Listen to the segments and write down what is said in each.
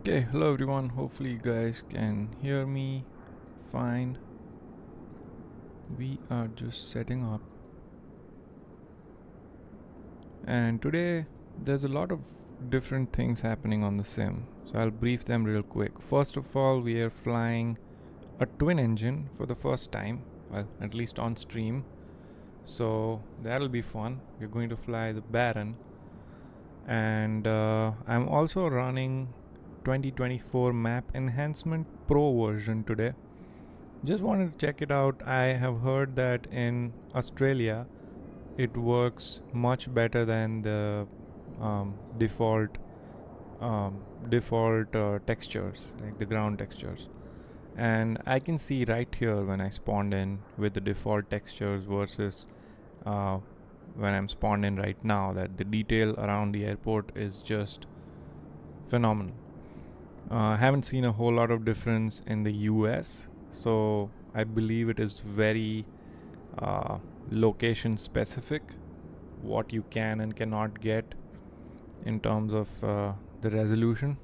Okay, hello everyone. Hopefully, you guys can hear me fine. We are just setting up, and today there's a lot of different things happening on the sim. So, I'll brief them real quick. First of all, we are flying a twin engine for the first time, well, at least on stream. So, that'll be fun. We're going to fly the Baron, and I'm also running 2024 map enhancement pro version today. Just wanted to check it out. I have heard that in Australia it works much better than the default textures, like the ground textures. And I can see right here when I spawned in with the default textures versus uh, when I'm spawned in right now, that the detail around the airport is just phenomenal. I haven't seen a whole lot of difference in the US, so I believe it is very location specific what you can and cannot get in terms of the resolution.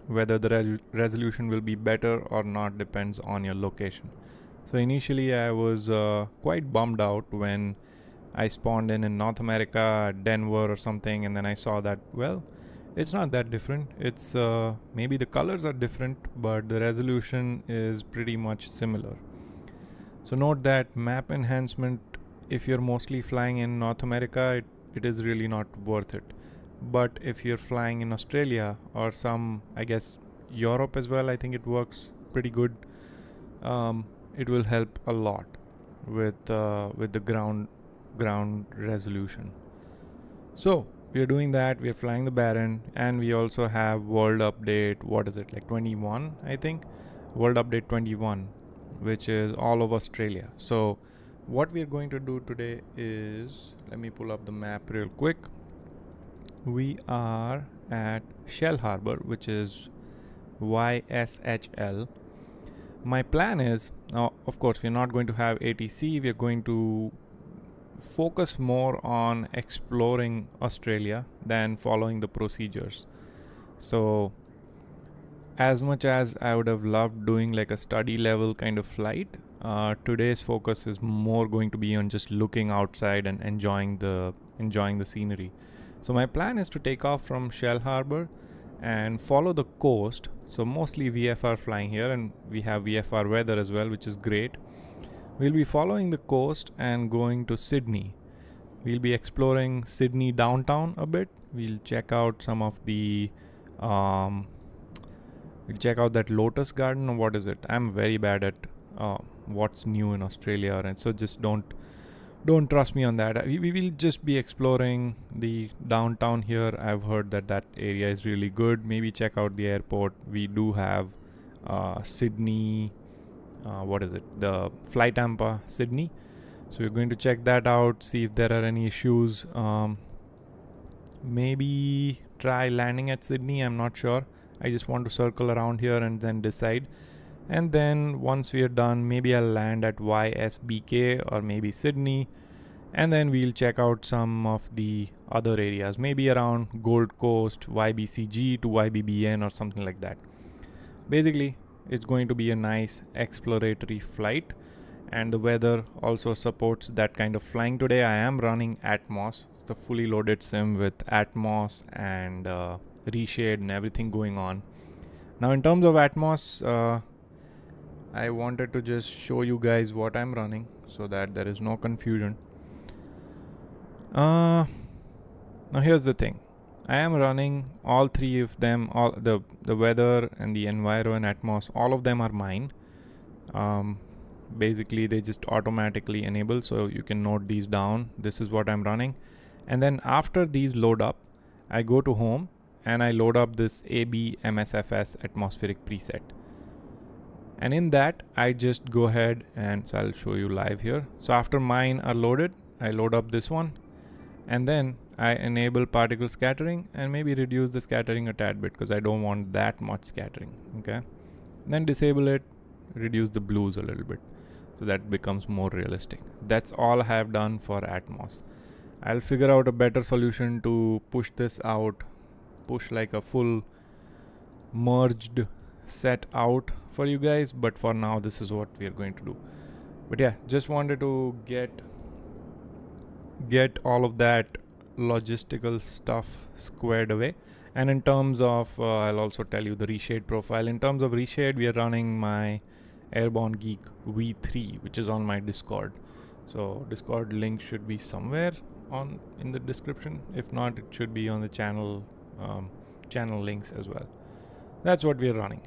Whether the resolution will be better or not depends on your location. So initially I was quite bummed out when I spawned in North America, Denver or something, and then I saw that, well, it's not that different. It's maybe the colors are different, but the resolution is pretty much similar. So note that map enhancement, if you're mostly flying in North America, it is really not worth it. But if you're flying in Australia or some, I guess, Europe as well, I think it works pretty good. It will help a lot with the ground resolution. So we are doing that. We are flying the Baron, and we also have World Update. What is it, like 21? I think World Update 21, which is all of Australia. So what we are going to do today is, let me pull up the map real quick. We are at Shell Harbor, which is YSHL. My plan is, now of course we're not going to have ATC, we're going to focus more on exploring Australia than following the procedures. So as much as I would have loved doing like a study level kind of flight, today's focus is more going to be on just looking outside and enjoying the scenery. So my plan is to take off from Shell Harbor and follow the coast. So mostly VFR flying here, and we have VFR weather as well, which is great. We'll be following the coast and going to Sydney. We'll be exploring Sydney downtown a bit. We'll check out some of the we'll check out that Lotus Garden, or what is it? I'm very bad at what's new in Australia, and so just don't trust me on that. We will just be exploring the downtown here. I've heard that area is really good. Maybe check out the airport. We do have Sydney, what is it? The Flight Tampa Sydney. So we're going to check that out, see if there are any issues. Maybe try landing at Sydney. I'm not sure. I just want to circle around here and then decide. And then once we are done, maybe I'll land at YSBK or maybe Sydney, and then we'll check out some of the other areas, maybe around Gold Coast, YBCG to YBBN or something like that. Basically, it's going to be a nice exploratory flight, and the weather also supports that kind of flying. Today I am running Atmos. It's the fully loaded sim with Atmos and reshade and everything going on. Now in terms of Atmos, I wanted to just show you guys what I'm running so that there is no confusion. Now here's the thing. I am running all three of them, all the weather and the enviro and Atmos, all of them are mine. Basically they just automatically enable, so you can note these down. This is what I'm running. And then after these load up, I go to home and I load up this AB Msfs atmospheric preset. And in that, I just go ahead and, so I'll show you live here. So after mine are loaded, I load up this one, and then I enable particle scattering and maybe reduce the scattering a tad bit because I don't want that much scattering. Okay. Then disable it, reduce the blues a little bit so that becomes more realistic. That's all I have done for Atmos. I'll figure out a better solution to push this out, push like a full merged set out for you guys, but for now this is what we are going to do. But yeah, just wanted to get all of that logistical stuff squared away. And in terms of I'll also tell you the reshade profile. In terms of reshade, we are running my Airborne Geek V3, which is on my Discord. So Discord link should be somewhere in the description. If not, it should be on the channel links as well. That's what we are running.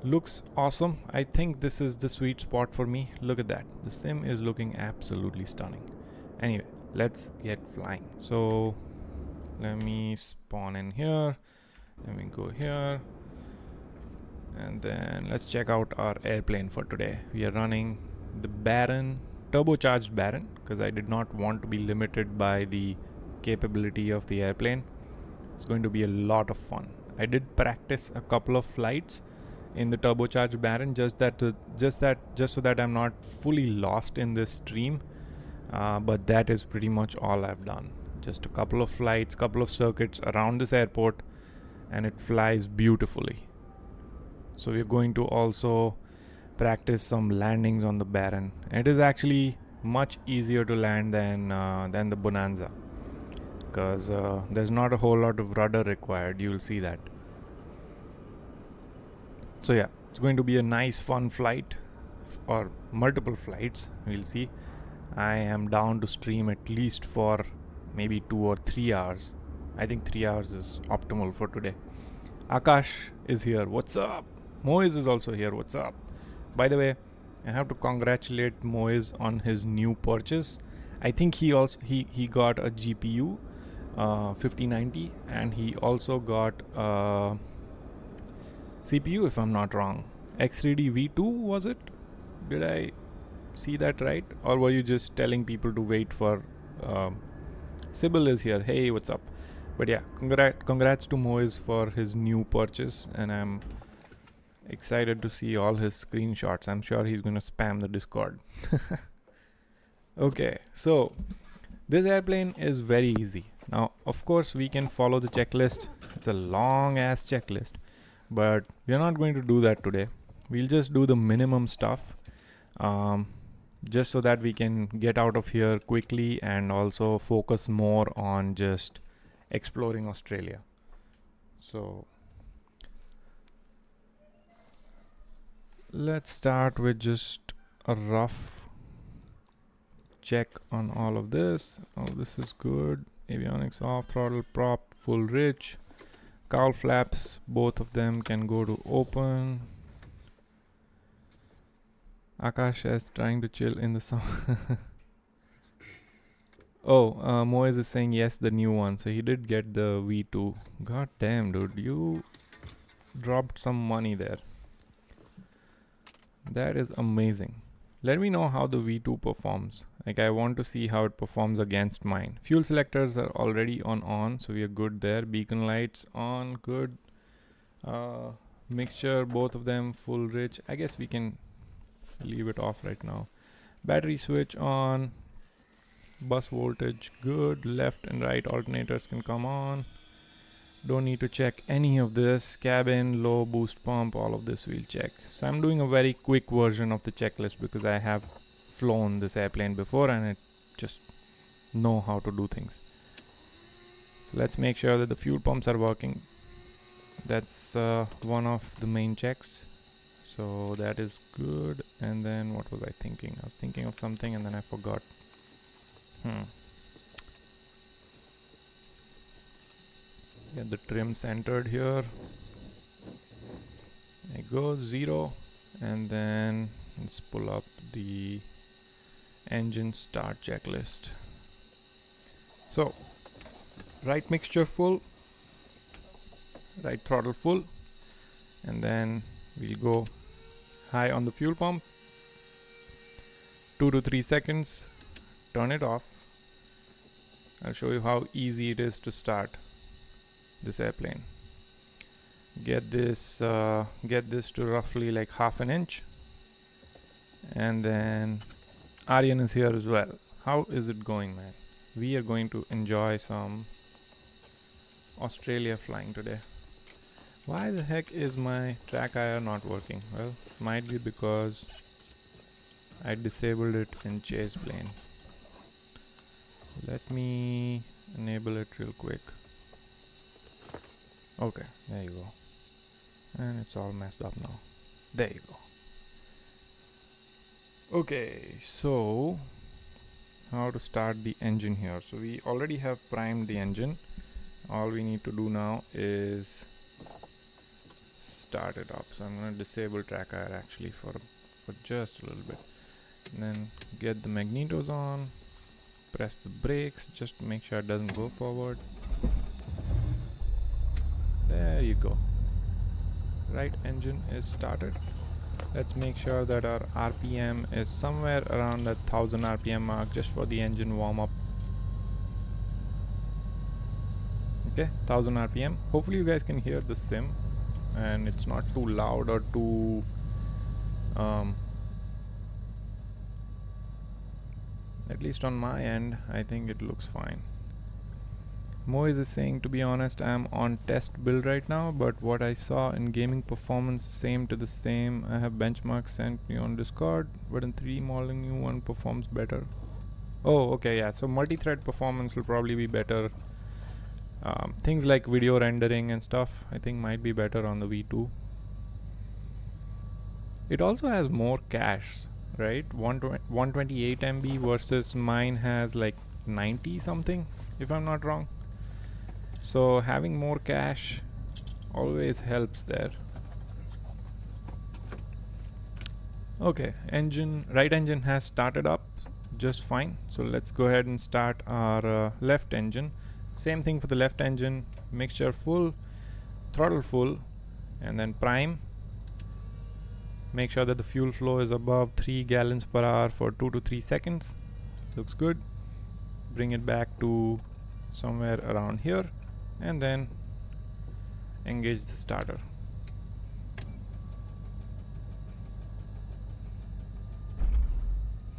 Looks awesome. I think this is the sweet spot for me. Look at that. The sim is looking absolutely stunning. Anyway, let's get flying. So let me spawn in here. Let me go here. And then let's check out our airplane for today. We are running the Baron, turbocharged Baron, because I did not want to be limited by the capability of the airplane. It's going to be a lot of fun. I did practice a couple of flights in the turbocharged Baron, just so that I'm not fully lost in this stream. But that is pretty much all I've done. Just a couple of flights, couple of circuits around this airport, and it flies beautifully. So we're going to also practice some landings on the Baron. It is actually much easier to land than the Bonanza, because there's not a whole lot of rudder required. You'll see that. So yeah, it's going to be a nice fun flight, or multiple flights. We'll see. I am down to stream at least for maybe 2 or 3 hours. I think 3 hours is optimal for today. Akash is here. What's up? Moiz is also here. What's up? By the way, I have to congratulate Moiz on his new purchase. I think he got a GPU 5090, and he also got a CPU, if I'm not wrong. X3D V2, was it? Did I see that right? Or were you just telling people to wait for Sybil is here. Hey, what's up? But yeah, congrats to Moiz for his new purchase, and I'm excited to see all his screenshots. I'm sure he's going to spam the Discord. Okay, so this airplane is very easy. Now, of course, we can follow the checklist. It's a long ass checklist, but we're not going to do that today. We'll just do the minimum stuff, just so that we can get out of here quickly and also focus more on just exploring Australia. So let's start with just a rough check on all of this. All this is good. Avionics off, throttle prop full rich, cowl flaps, both of them can go to open. Akash is trying to chill in the sun. Oh, Moiz is saying yes, the new one. So he did get the V2. God damn, dude, you dropped some money there. That is amazing. Let me know how the V2 performs. Like, I want to see how it performs against mine. Fuel selectors are already on, so we are good there. Beacon lights on, good. Mixture, both of them full rich. I guess we can leave it off right now. Battery switch on. Bus voltage good. Left and right alternators can come on. Don't need to check any of this. Cabin, low boost pump, all of this we'll check. So I'm doing a very quick version of the checklist because I have flown this airplane before and I just know how to do things. So let's make sure that the fuel pumps are working. That's one of the main checks. So that is good. And then what was I thinking? I was thinking of something and then I forgot. Get the trim centered here. I go 0, and then let's pull up the engine start checklist. So right mixture full, right throttle full, and then we'll go high on the fuel pump, 2 to 3 seconds, turn it off. I'll show you how easy it is to start this airplane. Get this to roughly like half an inch, and then Aryan is here as well. How is it going, man? We are going to enjoy some Australia flying today. Why the heck is my track IR not working? Well, might be because I disabled it in chase plane. Let me enable it real quick. Okay, there you go. And it's all messed up now. There you go. Okay, so how to start the engine here. So we already have primed the engine. All we need to do now is start it up. So I'm going to disable track IR actually for just a little bit. And then get the magnetos on, press the brakes just to make sure it doesn't go forward. There you go. Right engine is started. Let's make sure that our RPM is somewhere around that 1000 RPM mark just for the engine warm up. Okay, 1000 RPM. Hopefully you guys can hear the sim and it's not too loud or too at least on my end I think it looks fine. Moise is saying, to be honest, I'm on test build right now, but what I saw in gaming performance same to the same. I have benchmarks sent me on Discord, but in 3D modeling new one performs better. Oh, okay, yeah, so multi-thread performance will probably be better. Things like video rendering and stuff I think might be better on the V2. It also has more cache, right? 128 MB versus mine has like 90 something, if I'm not wrong. So having more cache always helps there. Okay, right engine has started up just fine. So let's go ahead and start our left engine. Same thing for the left engine, mixture full, throttle full, and then prime. Make sure that the fuel flow is above 3 gallons per hour for 2 to 3 seconds. Looks good. Bring it back to somewhere around here and then engage the starter.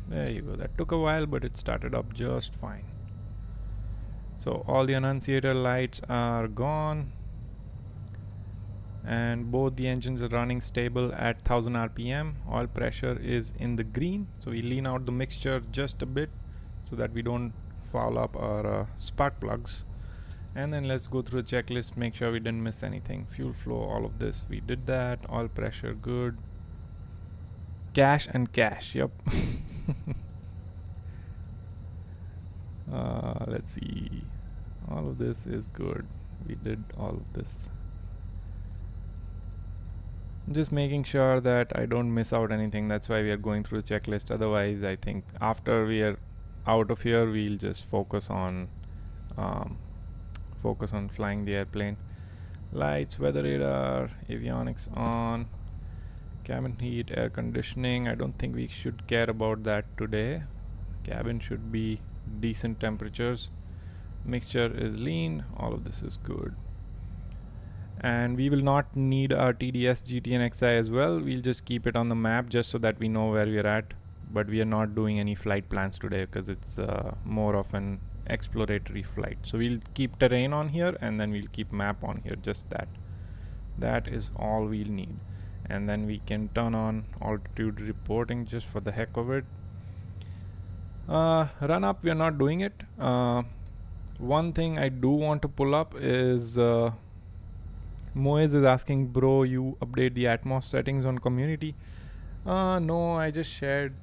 There you go. That took a while, but it started up just fine. So all the annunciator lights are gone and both the engines are running stable at 1000 RPM. Oil pressure is in the green, so we lean out the mixture just a bit so that we don't foul up our spark plugs. And then let's go through the checklist, make sure we didn't miss anything. Fuel flow, all of this, we did that. Oil pressure, good. Cache and cache, yep. Let's see. All of this is good. We did all of this. Just making sure that I don't miss out anything. That's why we are going through the checklist. Otherwise, I think after we are out of here, we'll just focus on flying the airplane. Lights, weather radar, avionics on, cabin heat, air conditioning. I don't think we should care about that today. Cabin should be decent temperatures. Mixture is lean. All of this is good. And we will not need our TDS, GT and XI as well. We'll just keep it on the map just so that we know where we're at. But we are not doing any flight plans today because it's more of an exploratory flight. So we'll keep terrain on here and then we'll keep map on here, just that. That is all we'll need. And then we can turn on altitude reporting just for the heck of it. Run up, we are not doing it. One thing I do want to pull up is Moise is asking, bro, you update the Atmos settings on community? No, I just shared.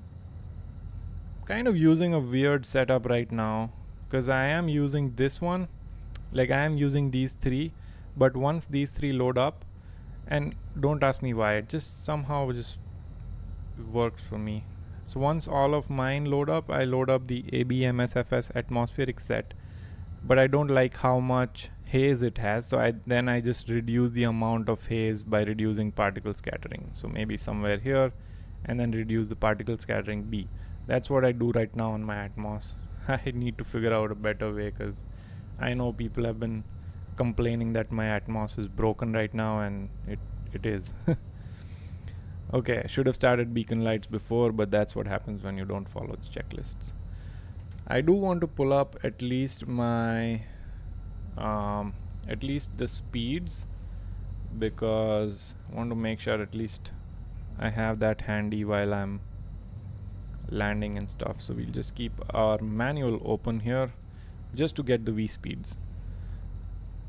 Kind of using a weird setup right now because I am using this one, like I am using these three, but once these three load up, and don't ask me why, it just somehow just works for me. So once all of mine load up, I load up the Msfs atmospheric set, but I don't like how much haze it has, so I just reduce the amount of haze by reducing particle scattering. So maybe somewhere here, and then reduce the particle scattering B. That's what I do right now on my Atmos. I need to figure out a better way because I know people have been complaining that my Atmos is broken right now, and it is. Okay, I should have started beacon lights before, but that's what happens when you don't follow the checklists. I do want to pull up at least my at least the speeds because I want to make sure at least I have that handy while I'm landing and stuff. So we'll just keep our manual open here just to get the V speeds.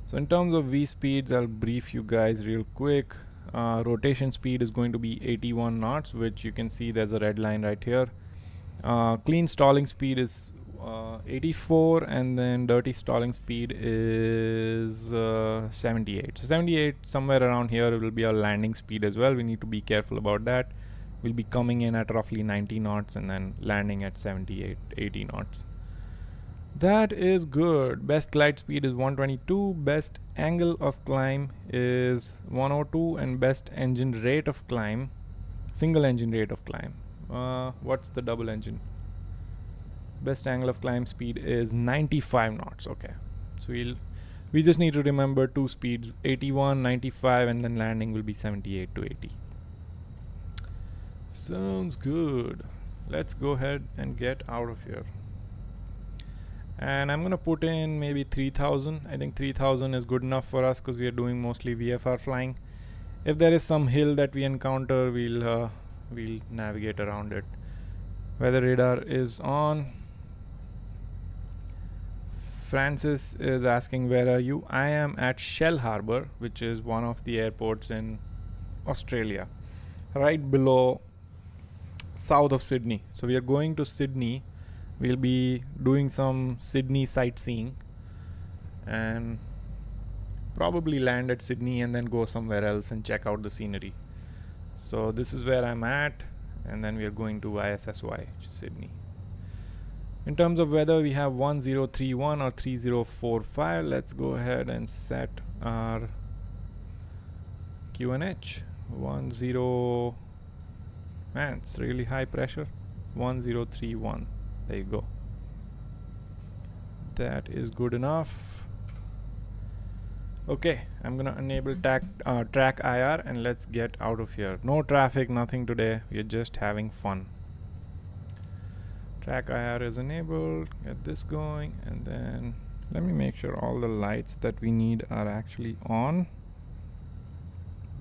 So in terms of V speeds, I'll brief you guys real quick. Rotation speed is going to be 81 knots, which you can see there's a red line right here. Clean stalling speed is 84, and then dirty stalling speed is 78. So 78, somewhere around here, will be our landing speed as well. We need to be careful about that. We'll be coming in at roughly 90 knots and then landing at 78, 80 knots. That is good. Best glide speed is 122. Best angle of climb is 102, and best engine rate of climb, single engine rate of climb. What's the double engine? Best angle of climb speed is 95 knots. Okay, so we just need to remember two speeds: 81, 95, and then landing will be 78 to 80. Sounds good. Let's go ahead and get out of here. And I'm gonna put in maybe 3000. I think 3000 is good enough for us because we are doing mostly VFR flying. If there is some hill that we encounter, we'll navigate around it. Weather radar is on. Francis is asking, where are you? I am at Shell Harbour, which is one of the airports in Australia, right below south of Sydney. So we are going to Sydney. We'll be doing some Sydney sightseeing and probably land at Sydney and then go somewhere else and check out the scenery. So this is where I'm at, and then we are going to ISSY, Sydney. In terms of weather, we have 1031 or 3045. Let's go ahead and set our QNH. 10, man, it's really high pressure. 1031. There you go. That is good enough. Okay, I'm gonna enable track IR and let's get out of here. No traffic, nothing today. We're just having fun. Track IR is enabled. Get this going, and then let me make sure all the lights that we need are actually on.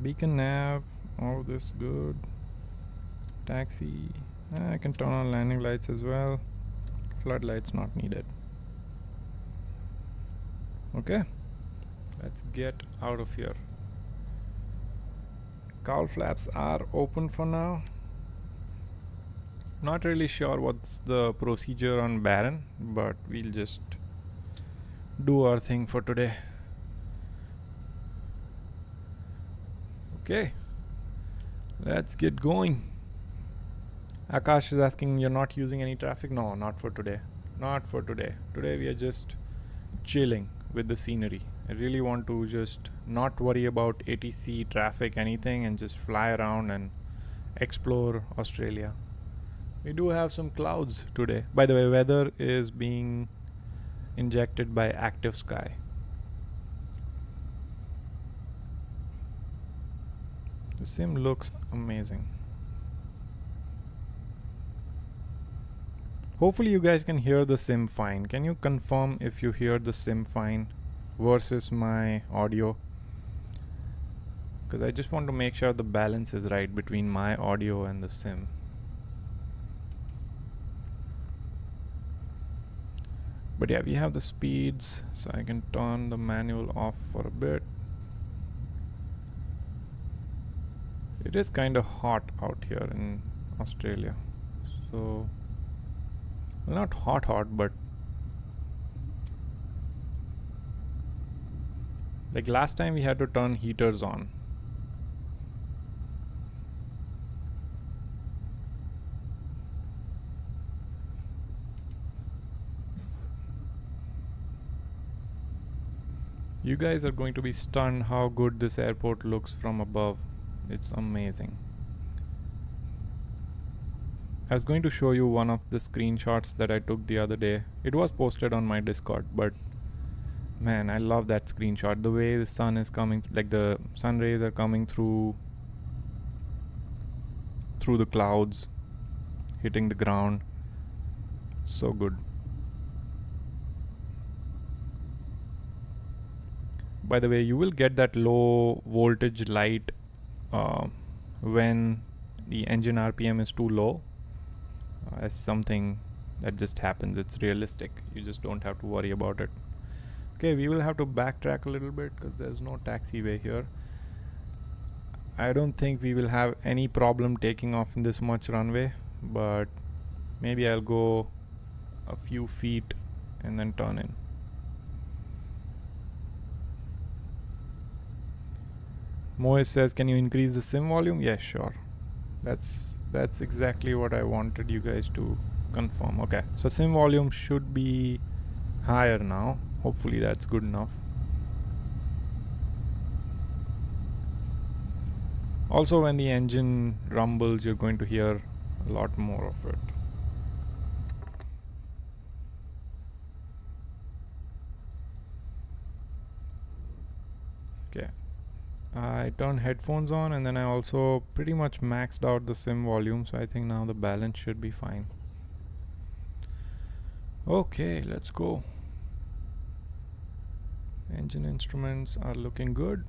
Beacon nav, all this good. Taxi. I can turn on landing lights as well. Floodlights not needed. Okay, let's get out of here. Cowl flaps are open for now. Not really sure what's the procedure on Baron, but we'll just do our thing for today. Okay, let's get going. Akash is asking, you're not using any traffic? No, not for today. Not for today. Today we are just chilling with the scenery. I really want to just not worry about ATC, traffic, anything, and just fly around and explore Australia. We do have some clouds today. By the way, weather is being injected by Active Sky. The sim looks amazing. Hopefully you guys can hear the sim fine. Can you confirm if you hear the sim fine versus my audio? Because I just want to make sure the balance is right between my audio and the sim. But yeah, we have the speeds, so I can turn the manual off for a bit. It is kind of hot out here in Australia. So, well, not hot, but like last time we had to turn heaters on. You guys are going to be stunned how good this airport looks from above. It's amazing. I was going to show you one of the screenshots that I took the other day. It was posted on my Discord, but man, I love that screenshot. The way the sun is coming, like the sun rays are coming through the clouds, hitting the ground. So good. By the way, you will get that low voltage light when the engine RPM is too low. As something that just happens. It's realistic. You just don't have to worry about it. Okay, we will have to backtrack a little bit because there's no taxiway here. I don't think we will have any problem taking off in this much runway, but maybe I'll go a few feet and then turn in. Msfs says, can you increase the sim volume? Yes, sure. That's exactly what I wanted you guys to confirm. Okay, so sim volume should be higher now. Hopefully that's good enough. Also, when the engine rumbles, you're going to hear a lot more of it. Okay, I turned headphones on and then I also pretty much maxed out the sim volume, so I think now the balance should be fine. Okay, let's go. Engine instruments are looking good.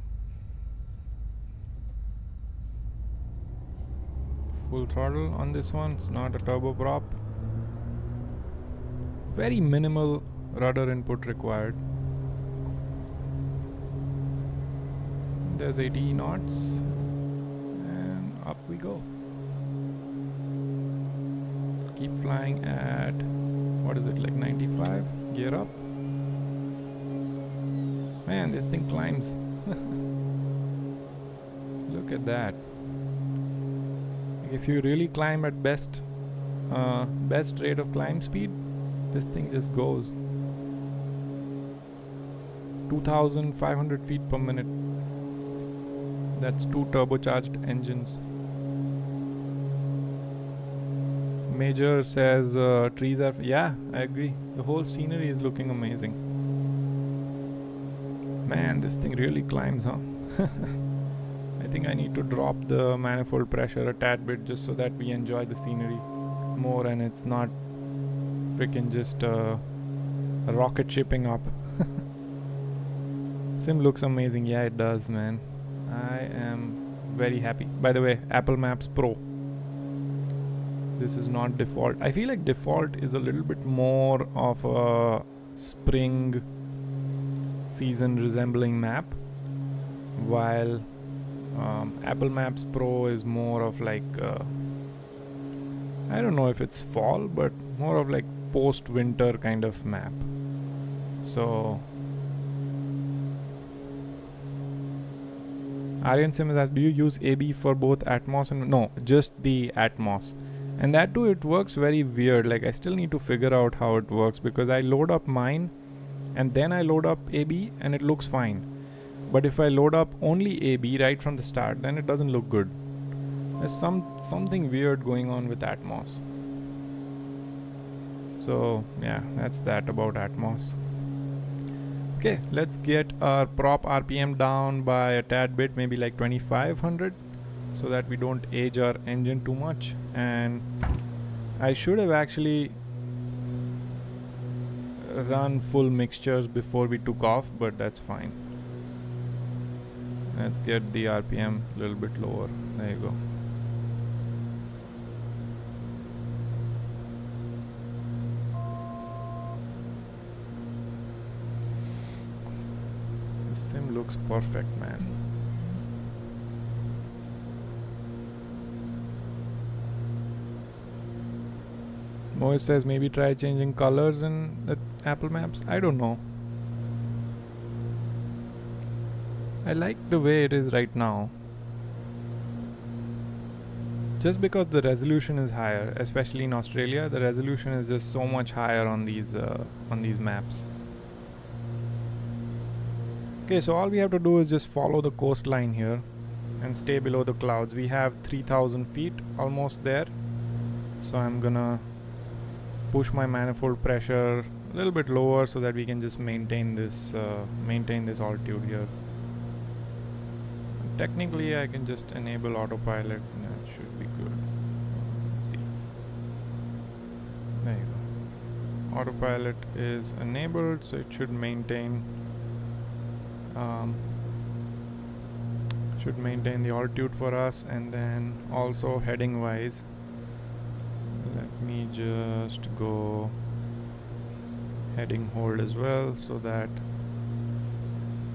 Full throttle on this one. It's not a turboprop. Very minimal rudder input required. There's 80 knots and up we go. Keep flying at, what is it, like 95? Gear up. Man, this thing climbs. Look at that. If you really climb at best rate of climb speed, this thing just goes 2,500 feet per minute. That's 2 turbocharged engines. Major says trees are... Yeah, I agree. The whole scenery is looking amazing. Man, this thing really climbs, huh? I think I need to drop the manifold pressure a tad bit just so that we enjoy the scenery more and it's not freaking just a rocket shipping up. Sim looks amazing. Yeah, it does, man. I am very happy. By the way, Apple Maps Pro. This is not default. I feel like default is a little bit more of a spring season resembling map, while Apple Maps Pro is more of like I don't know if it's fall, but more of like post-winter kind of map. So Aryan Sim is asked, do you use AB for both Atmos and... No, just the Atmos. And that too, it works very weird. Like I still need to figure out how it works because I load up mine and then I load up AB and it looks fine. But if I load up only AB right from the start, then it doesn't look good. There's something weird going on with Atmos. So yeah, that's that about Atmos. Okay, let's get our prop RPM down by a tad bit, maybe like 2500, so that we don't age our engine too much. And I should have actually run full mixtures before we took off, but that's fine. Let's get the RPM a little bit lower. There you go. The sim looks perfect, man. Moise says maybe try changing colors in the Apple Maps. I don't know. I like the way it is right now. Just because the resolution is higher, especially in Australia, the resolution is just so much higher on these maps. Okay, so all we have to do is just follow the coastline here and stay below the clouds. We have 3,000 feet, almost there. So I'm gonna push my manifold pressure a little bit lower so that we can just maintain this altitude here. Technically, I can just enable autopilot and that should be good. Let's see. There you go. Autopilot is enabled, so it should maintain Should maintain the altitude for us, and then also heading wise, let me just go heading hold as well, so that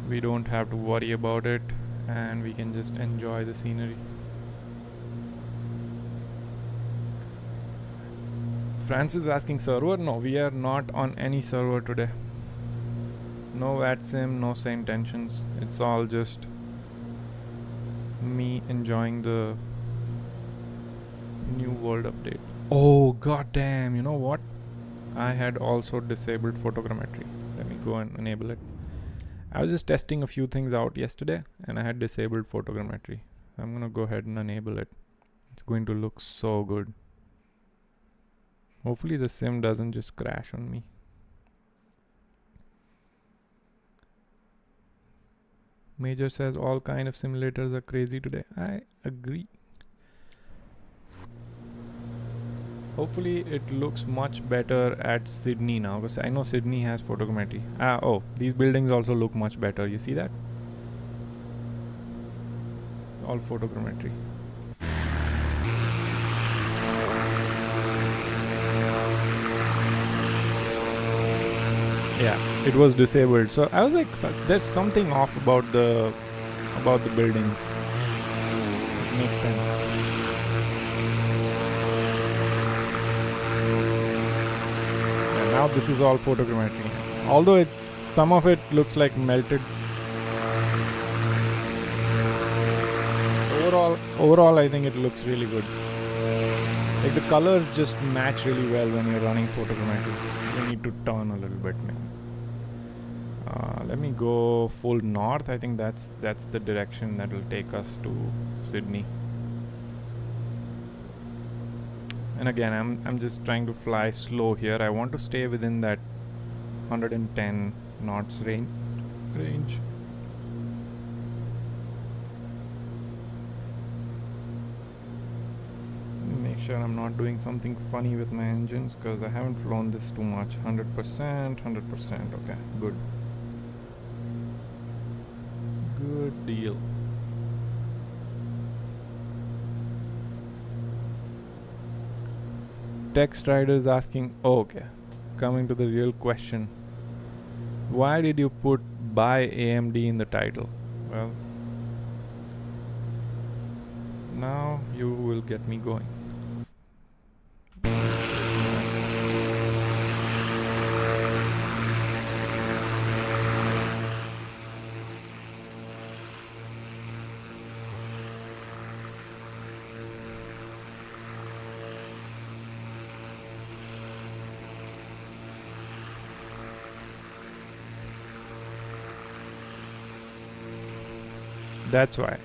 we don't have to worry about it and we can just enjoy the scenery. Francis is asking server. No, we are not on any server today. No VATSIM, no same tensions. It's all just me enjoying the new world update. Oh goddamn, you know what? I had also disabled photogrammetry. Let me go and enable it. I was just testing a few things out yesterday and I had disabled photogrammetry. I'm gonna go ahead and enable it. It's going to look so good. Hopefully the sim doesn't just crash on me. Major says all kind of simulators are crazy today. I agree. Hopefully it looks much better at Sydney now, because I know Sydney has photogrammetry. Oh, these buildings also look much better. You see that? All photogrammetry. Yeah, it was disabled. So I was like, there's something off about the buildings. It makes sense. And now this is all photogrammetry. Although some of it looks like melted. Overall, I think it looks really good. Like the colors just match really well when you're running photogrammetry. You need to turn a little bit now. Let me go full north. I think that's the direction that will take us to Sydney. And again, I'm just trying to fly slow here. I want to stay within that 110 knots range. Make sure I'm not doing something funny with my engines, because I haven't flown this too much. 100%. Okay, good. Good deal. Text Rider is asking, okay, coming to the real question. Why did you put buy AMD in the title? Well, now you will get me going. That's why.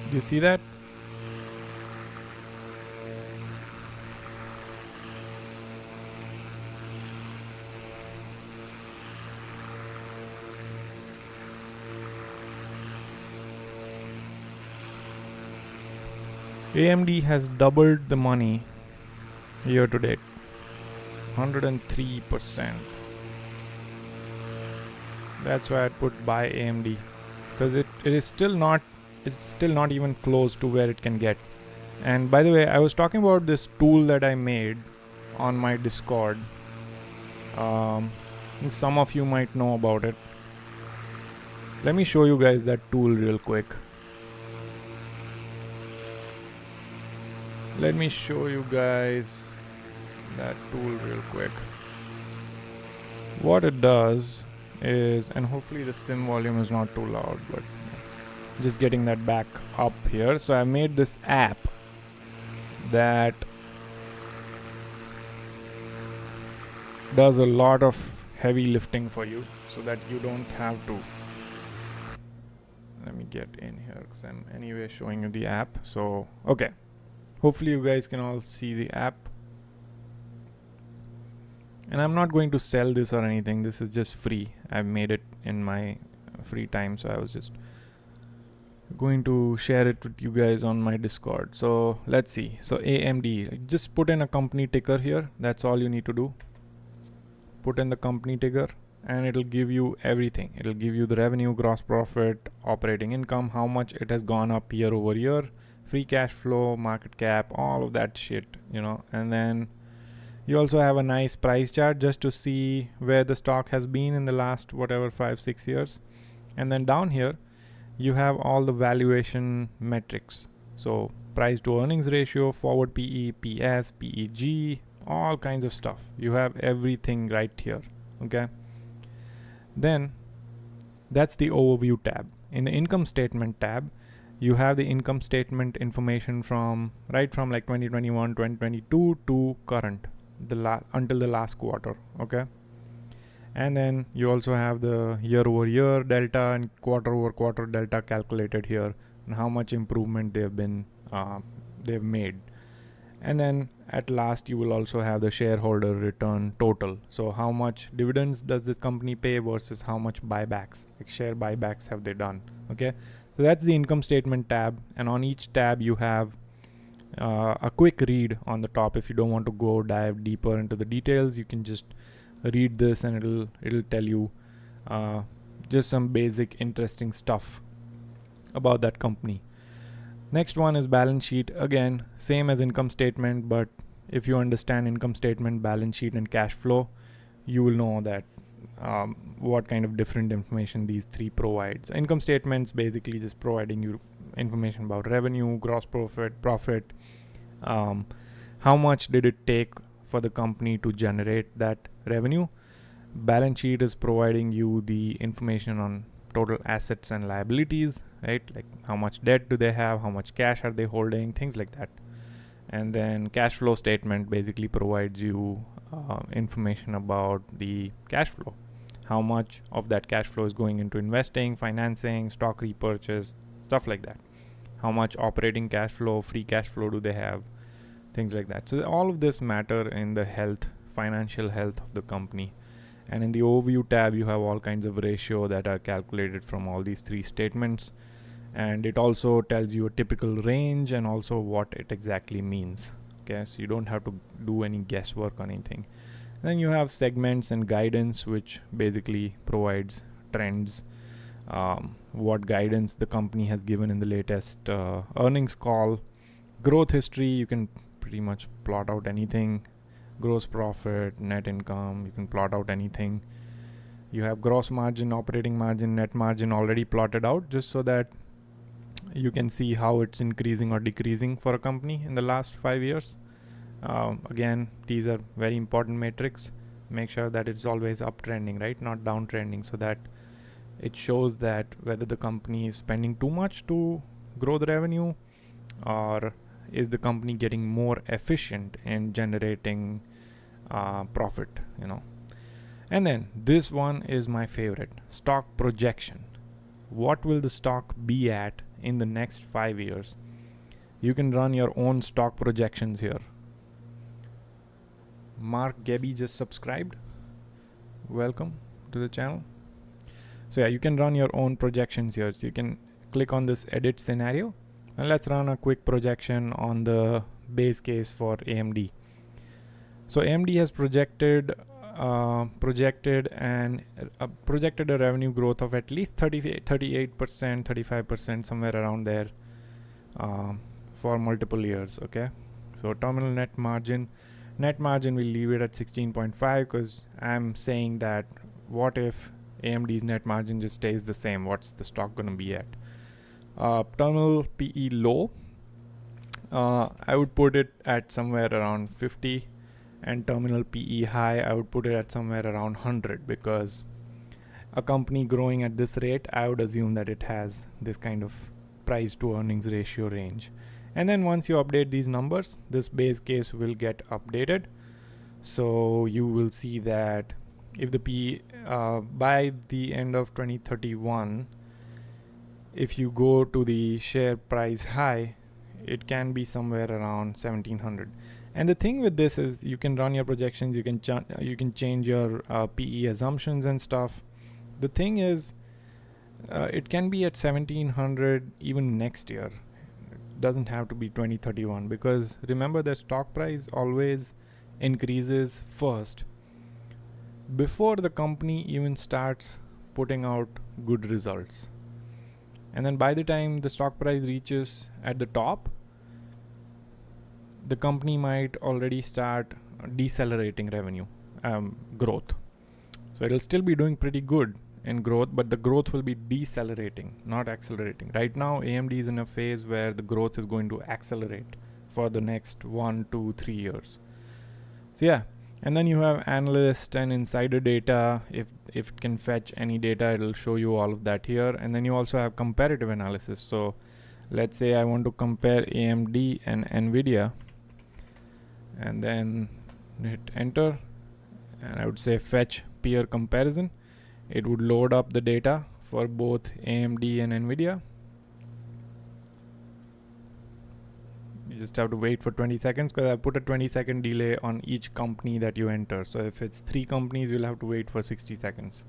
Do you see that? AMD has doubled the money year to date. 103%. That's why I put buy AMD, because it's still not even close to where it can get. And by the way, I was talking about this tool that I made on my Discord. Some of you might know about it. Let me show you guys that tool real quick. Let me show you guys that tool real quick. What it does is, and hopefully the sim volume is not too loud, but just getting that back up here. So I made this app that does a lot of heavy lifting for you, so that you don't have to. Let me get in here, because I'm anyway showing you the app. So okay, hopefully you guys can all see the app. And I'm not going to sell this or anything. This is just free. I've made it in my free time, so I was just Going to share it with you guys on my Discord. So let's see. So AMD, just put in a company ticker here. That's all you need to do. Put in the company ticker and it'll give you everything. It'll give you the revenue, gross profit, operating income, how much it has gone up year over year, free cash flow, market cap, all of that shit, you know. And then you also have a nice price chart just to see where the stock has been in the last whatever 5-6 years. And then down here you have all the valuation metrics. So price to earnings ratio, forward PE, PS, PEG, all kinds of stuff. You have everything right here. Okay. Then that's the overview tab. In the income statement tab, you have the income statement information from like 2021, 2022 to current, until the last quarter. Okay. And then you also have the year over year delta and quarter over quarter delta calculated here, and how much improvement they've made. And then at last you will also have the shareholder return total. So how much dividends does this company pay versus how much buybacks, like share buybacks, have they done. Okay, so that's the income statement tab, and on each tab you have a quick read on the top. If you don't want to dive deeper into the details, you can just read this and it'll tell you just some basic interesting stuff about that company. Next one is balance sheet. Again, same as income statement, but if you understand income statement, balance sheet and cash flow, you will know that what kind of different information these three provides. Income statements basically just providing you information about revenue, gross profit, how much did it take for the company to generate that revenue. Balance sheet is providing you the information on total assets and liabilities, right? Like how much debt do they have, how much cash are they holding, things like that. And then cash flow statement basically provides you information about the cash flow, how much of that cash flow is going into investing, financing, stock repurchase, stuff like that. How much operating cash flow, free cash flow do they have, things like that. So all of this matter in the financial health of the company. And in the overview tab, you have all kinds of ratio that are calculated from all these three statements. And it also tells you a typical range and also what it exactly means. Okay, so you don't have to do any guesswork on anything. Then you have segments and guidance, which basically provides trends, what guidance the company has given in the latest earnings call. Growth history, you can pretty much plot out anything. Gross profit, net income, you can plot out anything. You have gross margin, operating margin, net margin already plotted out, just so that you can see how it's increasing or decreasing for a company in the last 5 years. Again, these are very important metrics. Make sure that it's always uptrending, right? Not downtrending, so that it shows that whether the company is spending too much to grow the revenue, or is the company getting more efficient in generating profit, you know. And then this one is my favorite, stock projection. What will the stock be at in the next 5 years? You can run your own stock projections here. Mark Gebby just subscribed. Welcome to the channel. So yeah, you can run your own projections here. So you can click on this edit scenario, and let's run a quick projection on the base case for AMD. So AMD has projected a revenue growth of at least 38%, 35%, somewhere around there, for multiple years. Okay, so terminal net margin we'll leave it at 16.5, because I'm saying that what if AMD's net margin just stays the same? What's the stock gonna be at? Terminal PE low, I would put it at somewhere around 50, and terminal PE high, I would put it at somewhere around 100, because a company growing at this rate, I would assume that it has this kind of price to earnings ratio range. And then once you update these numbers, this base case will get updated. So you will see that if the PE by the end of 2031, if you go to the share price high, it can be somewhere around 1700. And the thing with this is you can run your projections, you can change your PE assumptions and stuff. The thing is, It can be at 1700 even next year. It doesn't have to be 2031, because remember the stock price always increases first before the company even starts putting out good results. And then by the time the stock price reaches at the top, the company might already start decelerating revenue growth. So it'll still be doing pretty good in growth, but the growth will be decelerating, not accelerating. Right now, AMD is in a phase where the growth is going to accelerate for the next 1, 2, 3 years. So yeah, and then you have analyst and insider data. If it can fetch any data, it'll show you all of that here. And then you also have comparative analysis. So let's say I want to compare AMD and NVIDIA, and then hit enter, and I would say fetch peer comparison. It would load up the data for both AMD and NVIDIA. You just have to wait for 20 seconds because I put a 20-second delay on each company that you enter. So if it's 3 companies, you'll have to wait for 60 seconds.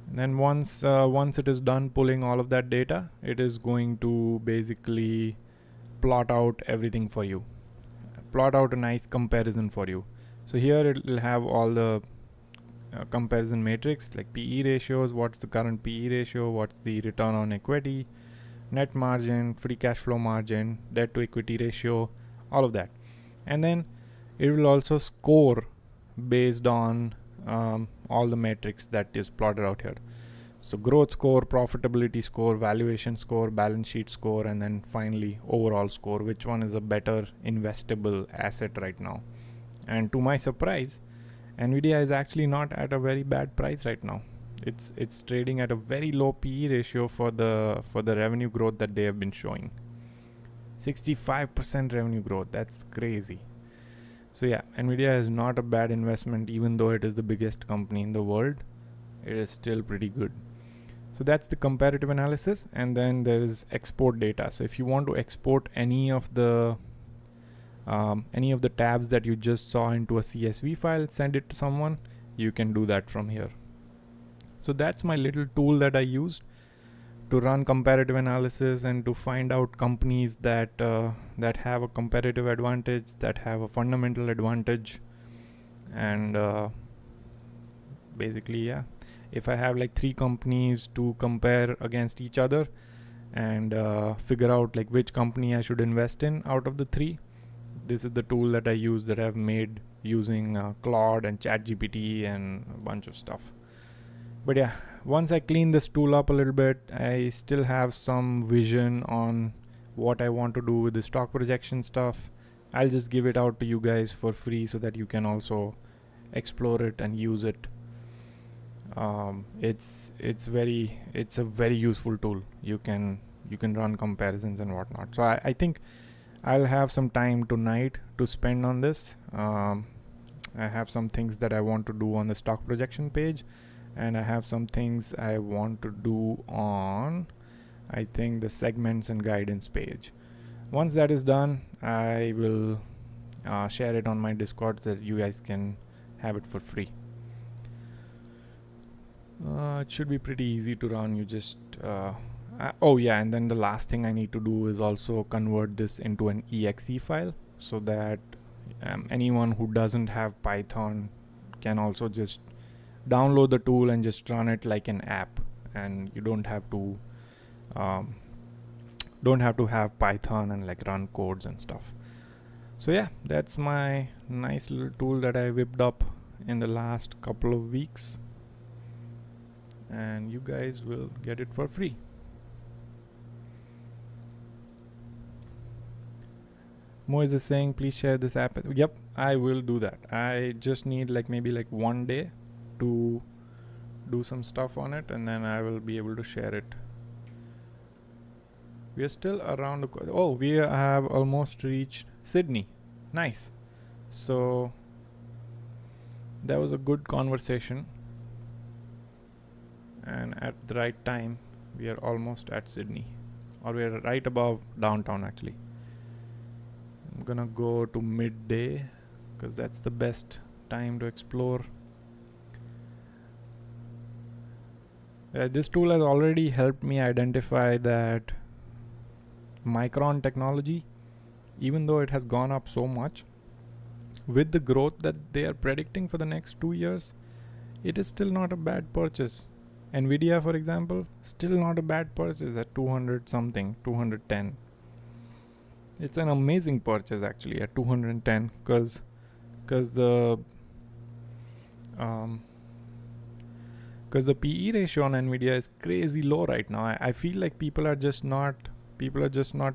And then once it is done pulling all of that data, it is going to basically plot out everything for you. Plot out a nice comparison for you. So here it will have all the comparison matrix like PE ratios, what's the current PE ratio, what's the return on equity, net margin, free cash flow margin, debt to equity ratio, all of that. And then it will also score based on all the metrics that is plotted out here. So growth score, profitability score, valuation score, balance sheet score, and then finally overall score, which one is a better investable asset right now. And to my surprise, NVIDIA is actually not at a very bad price right now. It's trading at a very low PE ratio for the revenue growth that they have been showing. 65% revenue growth, that's crazy. So yeah, NVIDIA is not a bad investment, even though it is the biggest company in the world. It is still pretty good. So that's the comparative analysis, and then there is export data. So if you want to export any of the tabs that you just saw into a CSV file, send it to someone, you can do that from here. So that's my little tool that I used to run comparative analysis and to find out companies that have a competitive advantage, that have a fundamental advantage, and basically, yeah. If I have like 3 companies to compare against each other and figure out like which company I should invest in out of the 3, this is the tool that I use, that I've made using Claude and ChatGPT and a bunch of stuff. But yeah, once I clean this tool up a little bit, I still have some vision on what I want to do with the stock projection stuff. I'll just give it out to you guys for free so that you can also explore it and use it. It's a very useful tool. You can run comparisons and whatnot. So I think I'll have some time tonight to spend on this. I have some things that I want to do on the stock projection page, and I have some things I want to do on, I think, the segments and guidance page. Once that is done, I will share it on my Discord so that you guys can have it for free. It should be pretty easy to run. You just oh yeah, and then the last thing I need to do is also convert this into an exe file so that anyone who doesn't have Python can also just download the tool and just run it like an app, and you don't have to have Python and like run codes and stuff. So yeah, that's my nice little tool that I whipped up in the last couple of weeks, and you guys will get it for free. Moise is saying, please share this app. Yep, I will do that. I just need maybe 1 day to do some stuff on it, and then I will be able to share it. We are still around we have almost reached Sydney. Nice. So that was a good conversation, and at the right time we are almost at Sydney, or we are right above downtown actually. I'm gonna go to midday because that's the best time to explore. This tool has already helped me identify that Micron technology, even though it has gone up so much, with the growth that they are predicting for the next 2 years, it is still not a bad purchase. Nvidia, for example, still not a bad purchase at 200 something, 210. It's an amazing purchase actually at 210 because the PE ratio on Nvidia is crazy low right now. I feel like people are just not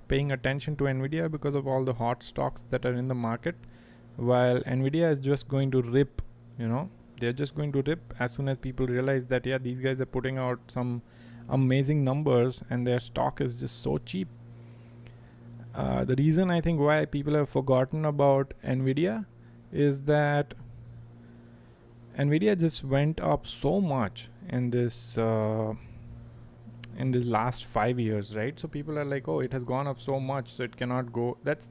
paying attention to Nvidia because of all the hot stocks that are in the market, while Nvidia is just going to rip, they're just going to rip as soon as people realize that these guys are putting out some amazing numbers and their stock is just so cheap. The reason I think why people have forgotten about Nvidia is that Nvidia just went up so much in this last 5 years, right? So people are like, oh, it has gone up so much, so it cannot go. That's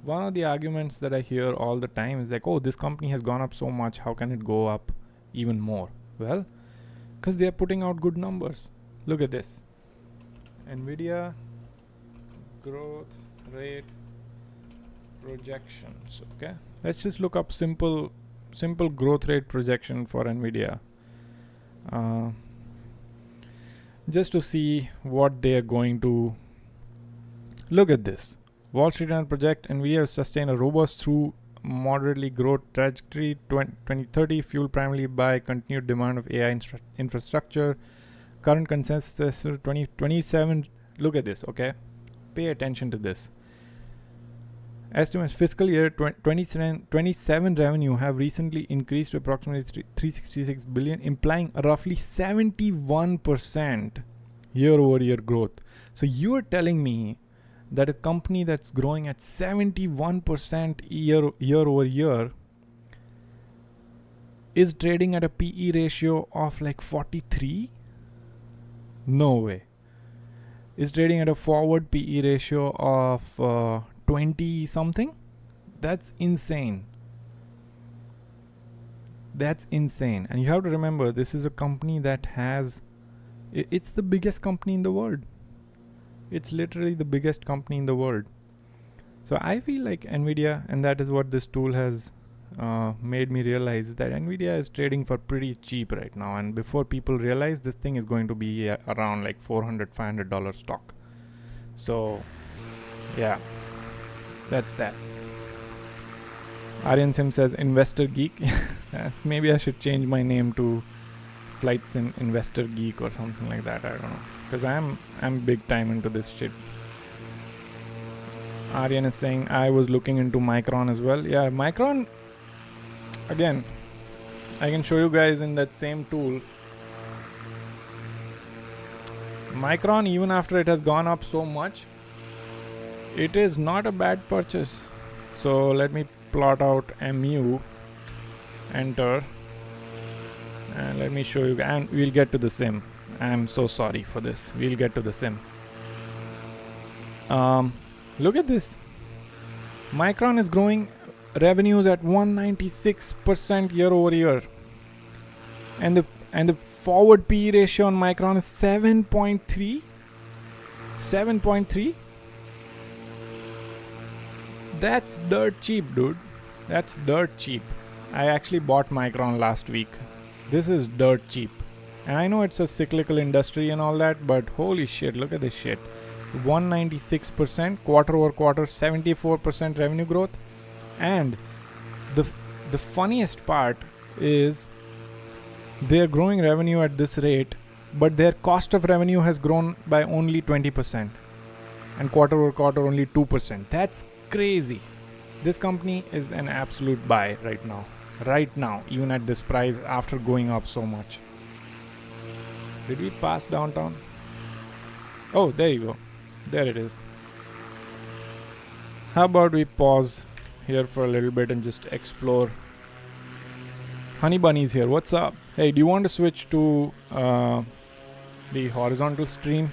one of the arguments that I hear all the time, is like, oh, this company has gone up so much, how can it go up even more? Well, because they are putting out good numbers. Look at this. Nvidia growth rate projections. Okay, let's just look up simple growth rate projection for Nvidia, just to see what they are going to. Look at this. Wall Street Journal project Nvidia will sustain a robust through moderately growth trajectory 2030, fueled primarily by continued demand of AI infrastructure. Current consensus 2027. Look at this, okay? Pay attention to this. Estimates fiscal year 27 revenue have recently increased to approximately 366 billion, implying a roughly 71% year-over-year growth. So you are telling me that a company that's growing at 71% year over year is trading at a PE ratio of like 43? No way. Is trading at a forward PE ratio of 20 something? That's insane. That's insane. And you have to remember, this is a company that has, it's the biggest company in the world. It's literally the biggest company in the world. So I feel like Nvidia, and that is what this tool has made me realize, that Nvidia is trading for pretty cheap right now. And before people realize, this thing is going to be around like $400-$500 stock. So yeah, that's that. Aryan Sim says Investor Geek. Maybe I should change my name to Flight Sim Investor Geek or something like that. I don't know, because I'm big time into this shit. Aryan is saying I was looking into Micron as well. Yeah, Micron, again, I can show you guys in that same tool. Micron, even after it has gone up so much, it is not a bad purchase. So let me plot out MU, enter, and let me show you, and we'll get to the sim. I'm so sorry for this. We'll get to the sim. Look at this. Micron is growing revenues at 196% year over year, and the forward PE ratio on Micron is 7.3. 7.3. That's dirt cheap, dude. That's dirt cheap. I actually bought Micron last week. This is dirt cheap. And I know it's a cyclical industry and all that, but holy shit, look at this shit. 196% quarter over quarter, 74% revenue growth. And the funniest part is they're growing revenue at this rate, but their cost of revenue has grown by only 20%. And quarter over quarter only 2%. That's crazy. This company is an absolute buy right now. Right now, even at this price, after going up so much. Did we pass downtown? Oh, there you go. There it is. How about we pause here for a little bit and just explore. Honey Bunny's here. What's up? Hey, do you want to switch to the horizontal stream?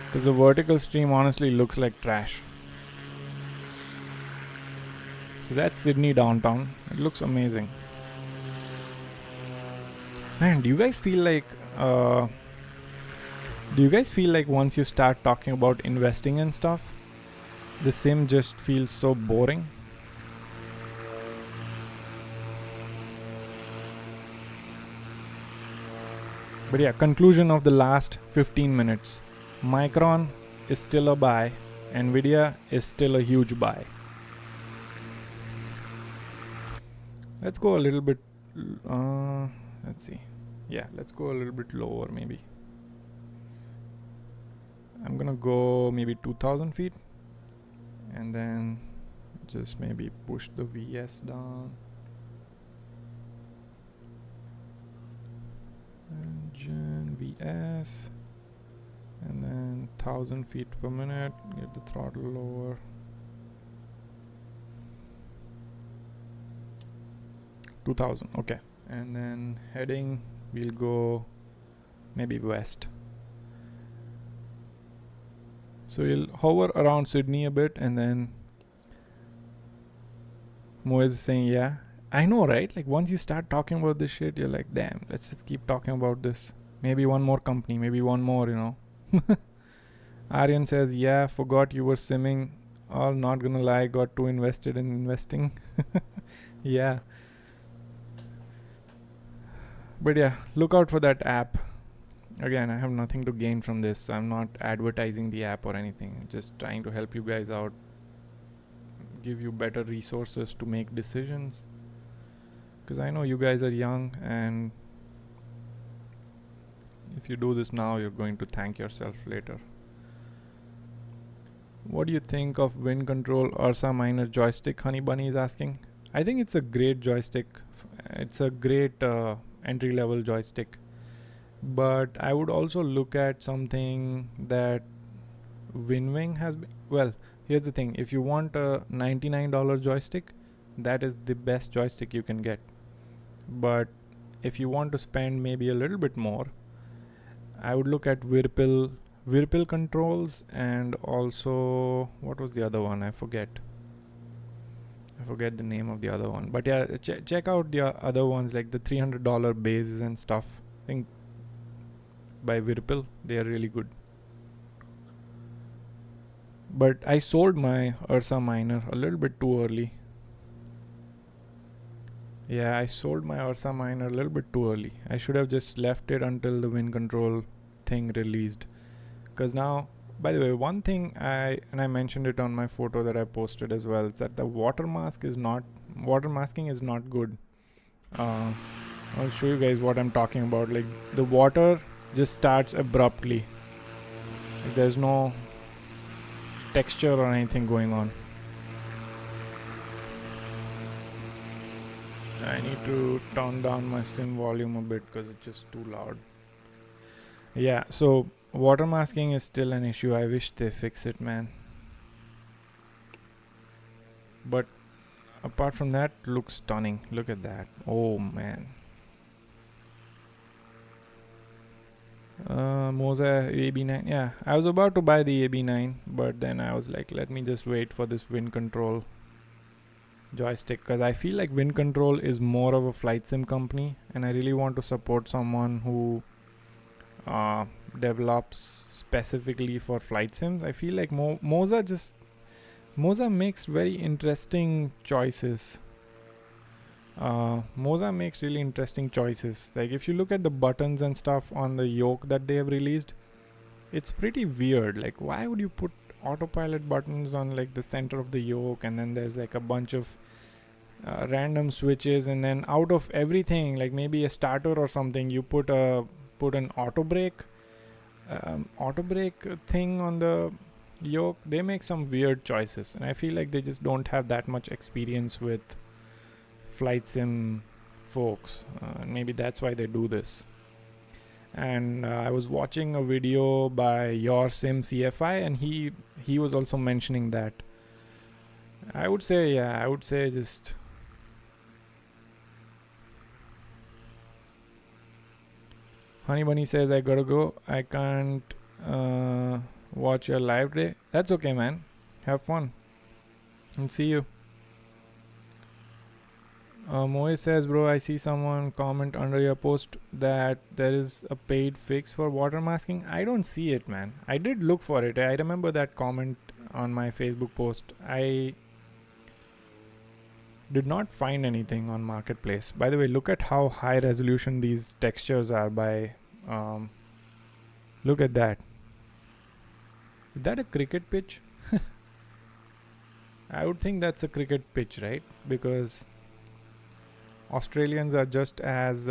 Because the vertical stream honestly looks like trash. So that's Sydney downtown. It looks amazing. Man, do you guys feel like Do you guys feel like once you start talking about investing and stuff, the sim just feels so boring? But yeah, conclusion of the last 15 minutes. Micron is still a buy. Nvidia is still a huge buy. Let's go a little bit, let's see. Yeah, let's go a little bit lower maybe. I'm gonna go maybe 2000 feet and then just maybe push the VS down. Engine VS and then 1000 feet per minute, get the throttle lower. $2,000, okay. And then heading, we'll go maybe west. So we'll hover around Sydney a bit, and then Moez is saying, yeah, I know, right? Like once you start talking about this shit, you're like, damn, let's just keep talking about this. Maybe one more company, maybe one more, you know. Aryan says, yeah, forgot you were simming. All not gonna lie, got too invested in investing. Yeah. But yeah, look out for that app. Again, I have nothing to gain from this, so I'm not advertising the app or anything. I'm just trying to help you guys out, give you better resources to make decisions. Because I know you guys are young, and if you do this now, you're going to thank yourself later. What do you think of Wind Control Ursa Minor joystick? Honey Bunny is asking. I think it's a great joystick. It's a great entry-level joystick. But I would also look at something that WinWing has been. Well, here's the thing. If you want a $99 joystick, that is the best joystick you can get. But if you want to spend maybe a little bit more, I would look at Virpil controls, and also what was the other one? I forget the name of the other one. But yeah, check out the other ones, like the $300 bases and stuff. I think by Virpil, they are really good. But I sold my Ursa Minor a little bit too early. Yeah, I sold my Ursa Minor a little bit too early. I should have just left it until the Wind Control thing released. Because now, by the way, one thing I mentioned it on my photo that I posted as well, is that the watermasking is not good. I'll show you guys what I'm talking about. Like the water just starts abruptly. Like there's no texture or anything going on. I need to turn down my sim volume a bit because it's just too loud. Yeah, so water masking is still an issue. I wish they fix it, man. But apart from that, looks stunning. Look at that. Oh man. Moza AB9. Yeah, I was about to buy the AB9, but then I was like, let me just wait for this Wind Control joystick, because I feel like Wind Control is more of a flight sim company, and I really want to support someone who develops specifically for flight sims. I feel like Moza makes very interesting choices. Moza makes really interesting choices. Like if you look at the buttons and stuff on the yoke that they have released, it's pretty weird. Like why would you put autopilot buttons on like the center of the yoke, and then there's like a bunch of random switches, and then out of everything, like maybe a starter or something, you put an auto brake thing on the yoke. They make some weird choices, and I feel like they just don't have that much experience with flight sim folks. Maybe that's why they do this. And I was watching a video by Your Sim CFI, and he was also mentioning that. I would say just Honey Bunny says I gotta go. I can't watch your live today. That's okay, man. Have fun and see you. Moe says, bro, I see someone comment under your post that there is a paid fix for water masking. I don't see it, man. I did look for it. I remember that comment on my Facebook post. I did not find anything on Marketplace. By the way, look at how high resolution these textures are by... look at that. Is that a cricket pitch? I would think that's a cricket pitch, right? Because Australians are just as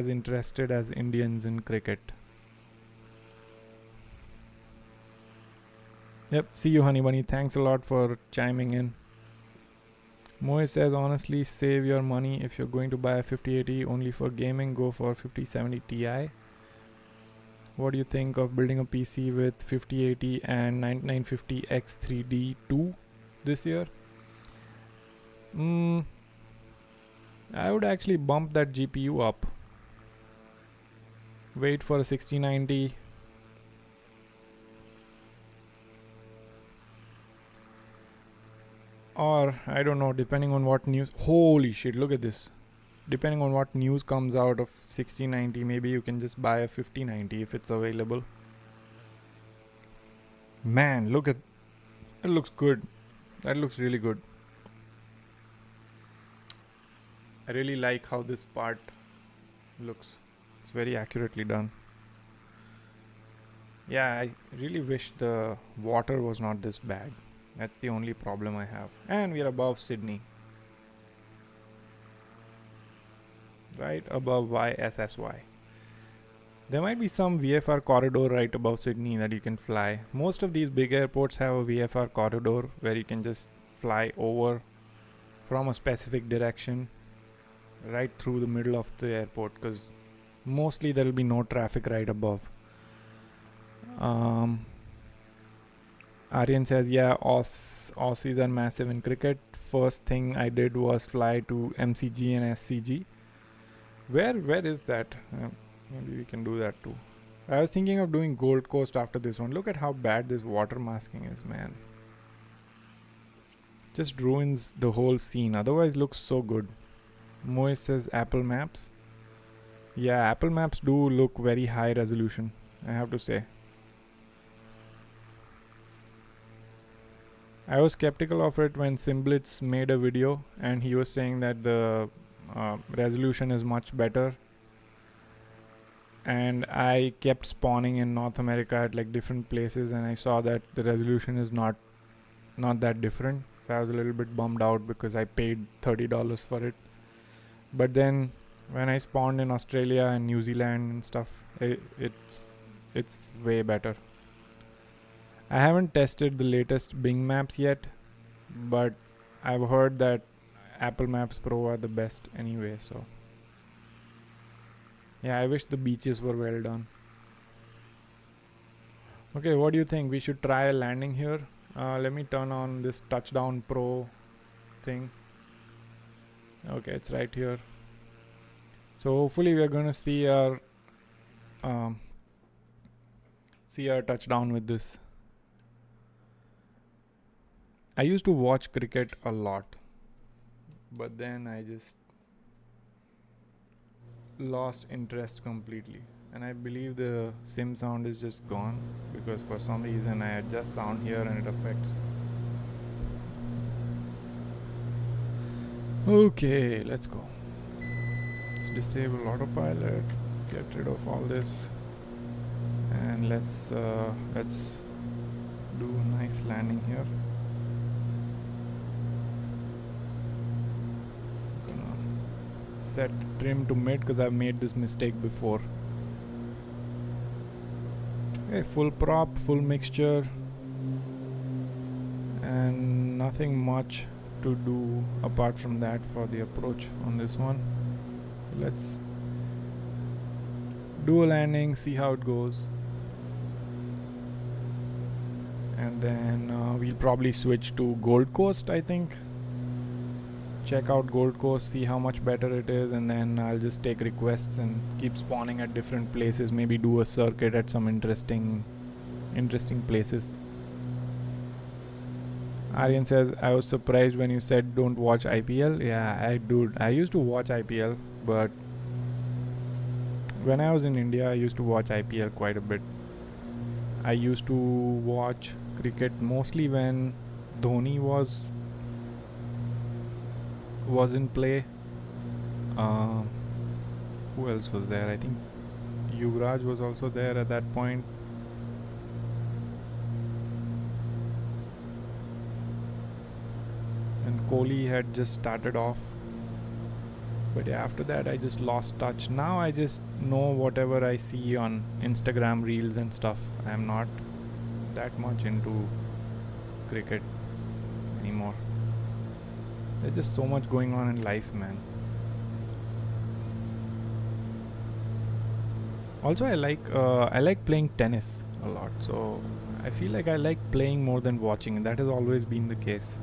interested as Indians in cricket. Yep, see you, Honey Bunny. Thanks a lot for chiming in. Moe says, honestly, save your money. If you're going to buy a 5080 only for gaming, go for 5070 Ti. What do you think of building a PC with 5080 and 9950 X3D2 this year? I would actually bump that GPU up. Wait for a 6090. Or, I don't know, depending on what news... Holy shit, look at this. Depending on what news comes out of 6090, maybe you can just buy a 5090 if it's available. Man, look at... It looks good. That looks really good. I really like how this part looks. It's very accurately done. Yeah, I really wish the water was not this bad. That's the only problem I have. And we are above Sydney. Right above YSSY. There might be some VFR corridor right above Sydney that you can fly. Most of these big airports have a VFR corridor where you can just fly over from a specific direction right through the middle of the airport, because mostly there will be no traffic right above. Aryan says, yeah, Aussies are massive in cricket. First thing I did was fly to MCG and SCG. Where is that? Maybe we can do that too. I was thinking of doing Gold Coast after this one. Look at how bad this water masking is, man. Just ruins the whole scene. Otherwise looks so good. Moe says Apple Maps. Yeah, Apple Maps do look very high resolution, I have to say. I was skeptical of it when Simblitz made a video and he was saying that the resolution is much better. And I kept spawning in North America at like different places and I saw that the resolution is not that different. So I was a little bit bummed out because I paid $30 for it. But then when I spawned in Australia and New Zealand and stuff, it's way better. I haven't tested the latest Bing Maps yet, but I've heard that Apple Maps Pro are the best anyway, so yeah, I wish the beaches were well done. Okay, what do you think? We should try a landing here. Let me turn on this Touchdown Pro thing. Okay, it's right here. So hopefully we're gonna see our touchdown with this. I used to watch cricket a lot, but then I just lost interest completely. And I believe the sim sound is just gone because for some reason I adjust sound here and it affects. Okay, let's go. Let's disable autopilot. Let's get rid of all this, and let's do a nice landing here. Gonna set trim to mid because I've made this mistake before. Okay, full prop, full mixture, and nothing much to do apart from that for the approach on this one. Let's do a landing, see how it goes, and then we'll probably switch to Gold Coast, I think. Check out Gold Coast, see how much better it is, and then I'll just take requests and keep spawning at different places, maybe do a circuit at some interesting places. Aryan says, I was surprised when you said don't watch IPL. Yeah, I used to watch IPL, but when I was in India, I used to watch IPL quite a bit. I used to watch cricket mostly when Dhoni was in play. Uh, who else was there? I think Yuvraj was also there at that point. And Kohli had just started off. But yeah, after that I just lost touch. Now I just know whatever I see on Instagram reels and stuff. I'm not that much into cricket anymore. There's just so much going on in life, man. Also, I like playing tennis a lot. So I feel like I like playing more than watching. That has always been the case.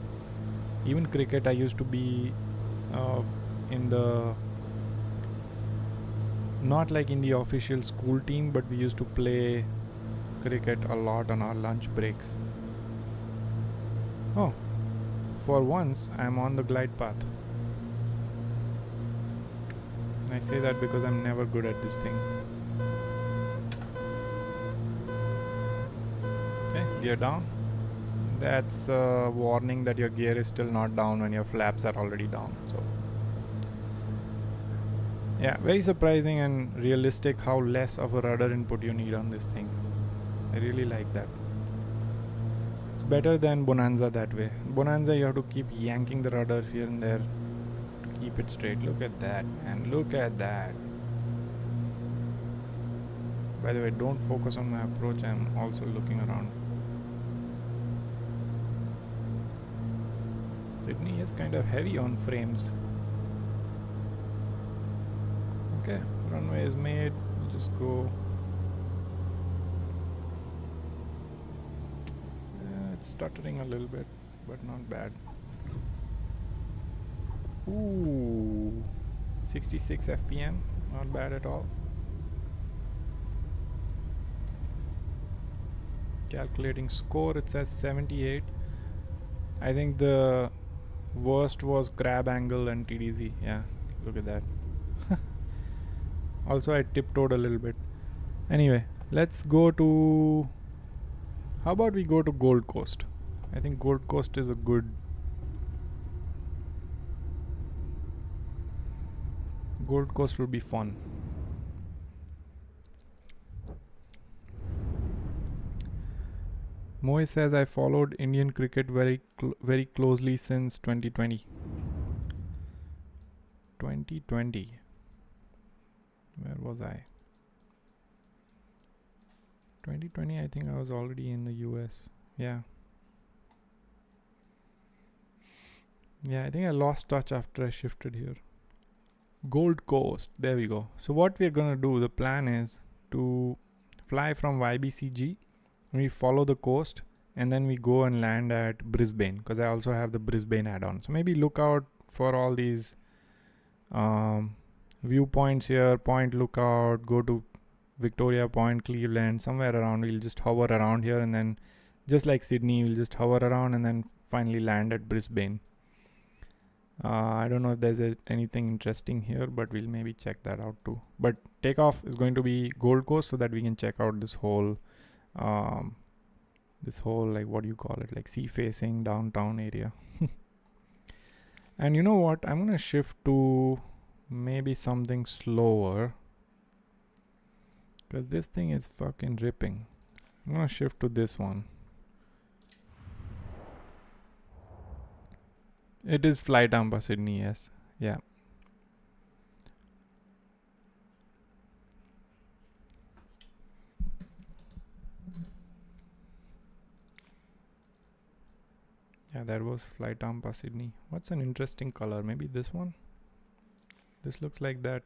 Even cricket, I used to be in the not like in the official school team, but we used to play cricket a lot on our lunch breaks. Oh, for once I'm on the glide path. I say that because I'm never good at this thing. Okay, gear down. That's a warning that your gear is still not down when your flaps are already down. So yeah, very surprising and realistic how less of a rudder input you need on this thing. I really like that. It's better than Bonanza that way. Bonanza, you have to keep yanking the rudder here and there to keep it straight. Look at that, man. Look at that. By the way, don't focus on my approach. I'm also looking around. Sydney is kind of heavy on frames. Okay, runway is made. We'll just go. It's stuttering a little bit, but not bad. Ooh, 66 FPM, not bad at all. Calculating score, it says 78. I think the worst was crab angle and TDZ. Yeah, look at that. Also, I tiptoed a little bit. Anyway, let's go to... How about we go to Gold Coast? I think Gold Coast is a good... Gold Coast will be fun. Moe says I followed Indian cricket very closely since 2020. 2020. Where was I? 2020, I think I was already in the US. Yeah. Yeah, I think I lost touch after I shifted here. Gold Coast. There we go. So what we're gonna do, the plan is to fly from YBCG. We follow the coast and then we go and land at Brisbane because I also have the Brisbane add-on. So maybe look out for all these viewpoints here. Point Lookout, go to Victoria Point, Cleveland, somewhere around. We'll just hover around here and then just like Sydney, we'll just hover around and then finally land at Brisbane. I don't know if there's anything interesting here, but we'll maybe check that out too. But takeoff is going to be Gold Coast so that we can check out this whole like, what do you call it, like sea facing downtown area. And you know what, I'm gonna shift to maybe something slower because this thing is fucking ripping. I'm gonna shift to this one. It is Fly Tampa Sydney, yes. Yeah. Yeah, that was Fly Tampa Sydney. What's an interesting color? Maybe this one? This looks like that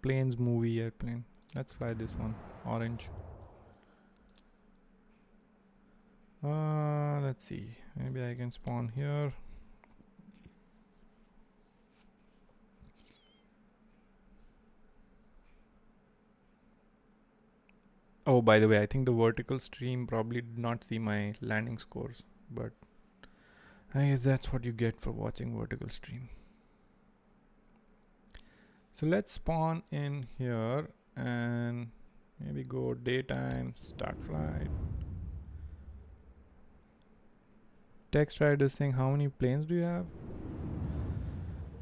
Planes movie airplane. Let's fly this one. Orange. Let's see. Maybe I can spawn here. Oh, by the way, I think the vertical stream probably did not see my landing scores, but I guess that's what you get for watching vertical stream. So let's spawn in here and maybe go daytime, start flight. Text rider saying, how many planes do you have?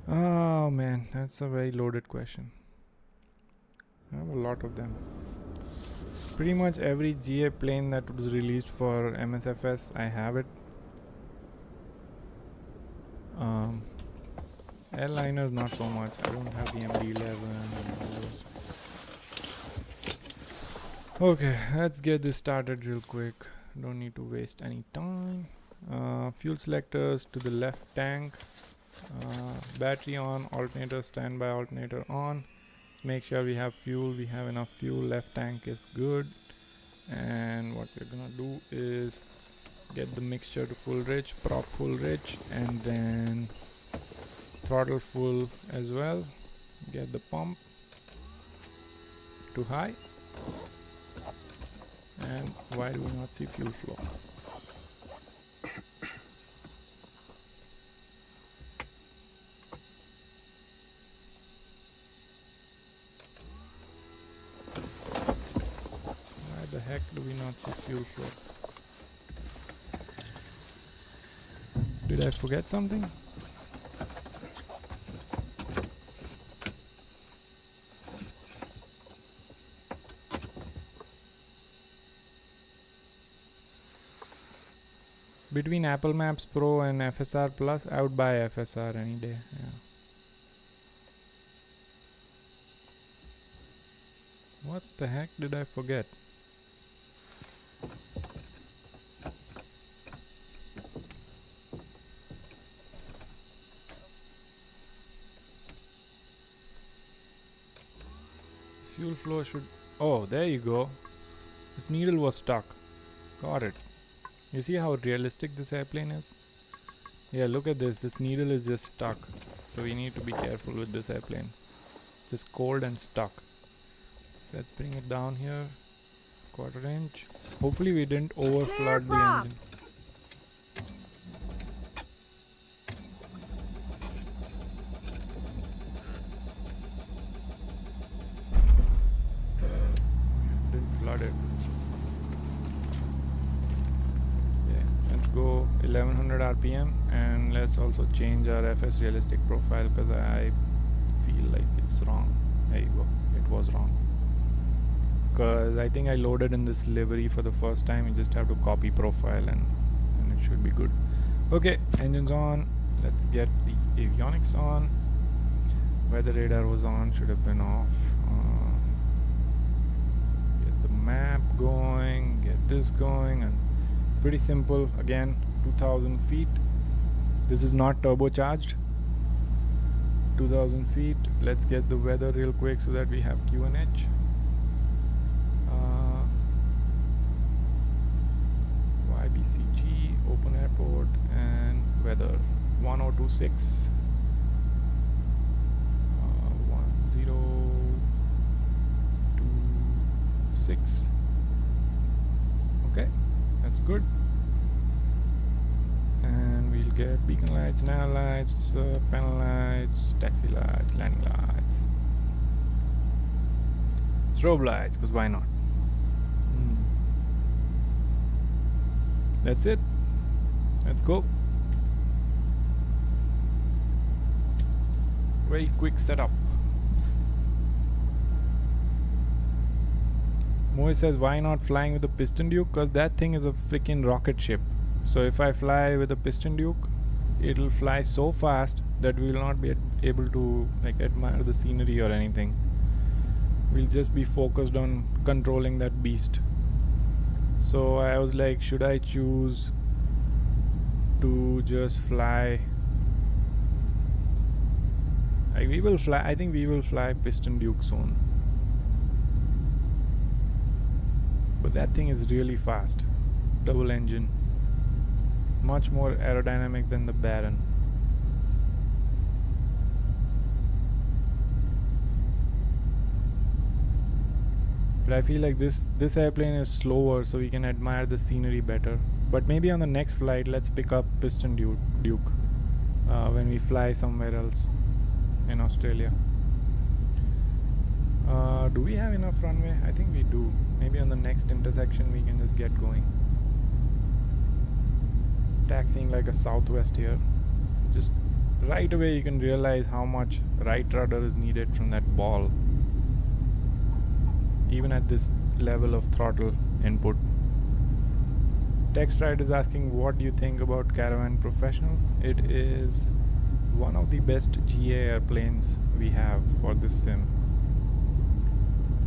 Oh man, that's a very loaded question. I have a lot of them. Pretty much every GA plane that was released for Msfs, I have it. Airliners not so much. I don't have the MD-11 and all those. Okay, let's get this started real quick. Don't need to waste any time. Fuel selectors to the left tank. Battery on, alternator standby, alternator on. Make sure we have fuel. We have enough fuel. Left tank is good. And what we're gonna do is get the mixture to full rich, prop full rich, and then throttle full as well. Get the pump to high. And why do we not see fuel flow? Why the heck do we not see fuel flow? Did I forget something? Between Apple Maps Pro and FSR Plus, I would buy FSR any day. Yeah. What the heck did I forget? Fuel flow should... Oh, there you go. This needle was stuck. Got it. You see how realistic this airplane is? Yeah, look at this. This needle is just stuck. So we need to be careful with this airplane. It's just cold and stuck. So let's bring it down here. 1/4 inch. Hopefully we didn't overflood the engine. Didn't flood it. Go 1100 RPM, and let's also change our FS realistic profile because I feel like it's wrong. There you go, it was wrong, because I think I loaded in this livery for the first time. You just have to copy profile and it should be good. Okay, engines on. Let's get the avionics on. Weather radar was on, should have been off. Get the map going, get this going, and pretty simple. Again, 2000 feet. This is not turbocharged. 2000 feet. Let's get the weather real quick so that we have QNH. YBCG, open airport, and weather 1026. 1026. Okay, that's good. And we'll get beacon lights, nav lights, panel lights, taxi lights, landing lights, strobe lights, because why not? That's it. Let's go. Very quick setup. Moe says, why not flying with a piston duke? Because that thing is a freaking rocket ship. So if I fly with a piston duke, it'll fly so fast that we will not be able to like admire the scenery or anything. We'll just be focused on controlling that beast. So I was like, should I choose to just fly? Like we will fly. I think we will fly piston duke soon. But that thing is really fast. Double engine. Much more aerodynamic than the Baron. But I feel like this airplane is slower, so we can admire the scenery better. But maybe on the next flight, let's pick up Piston Duke when we fly somewhere else in Australia. Do we have enough runway? I think we do. Maybe on the next intersection we can just get going. Taxiing like a Southwest here. Just right away you can realize how much right rudder is needed from that ball, even at this level of throttle input. TextRide is asking, what do you think about Caravan Professional? It is one of the best GA airplanes we have for this sim.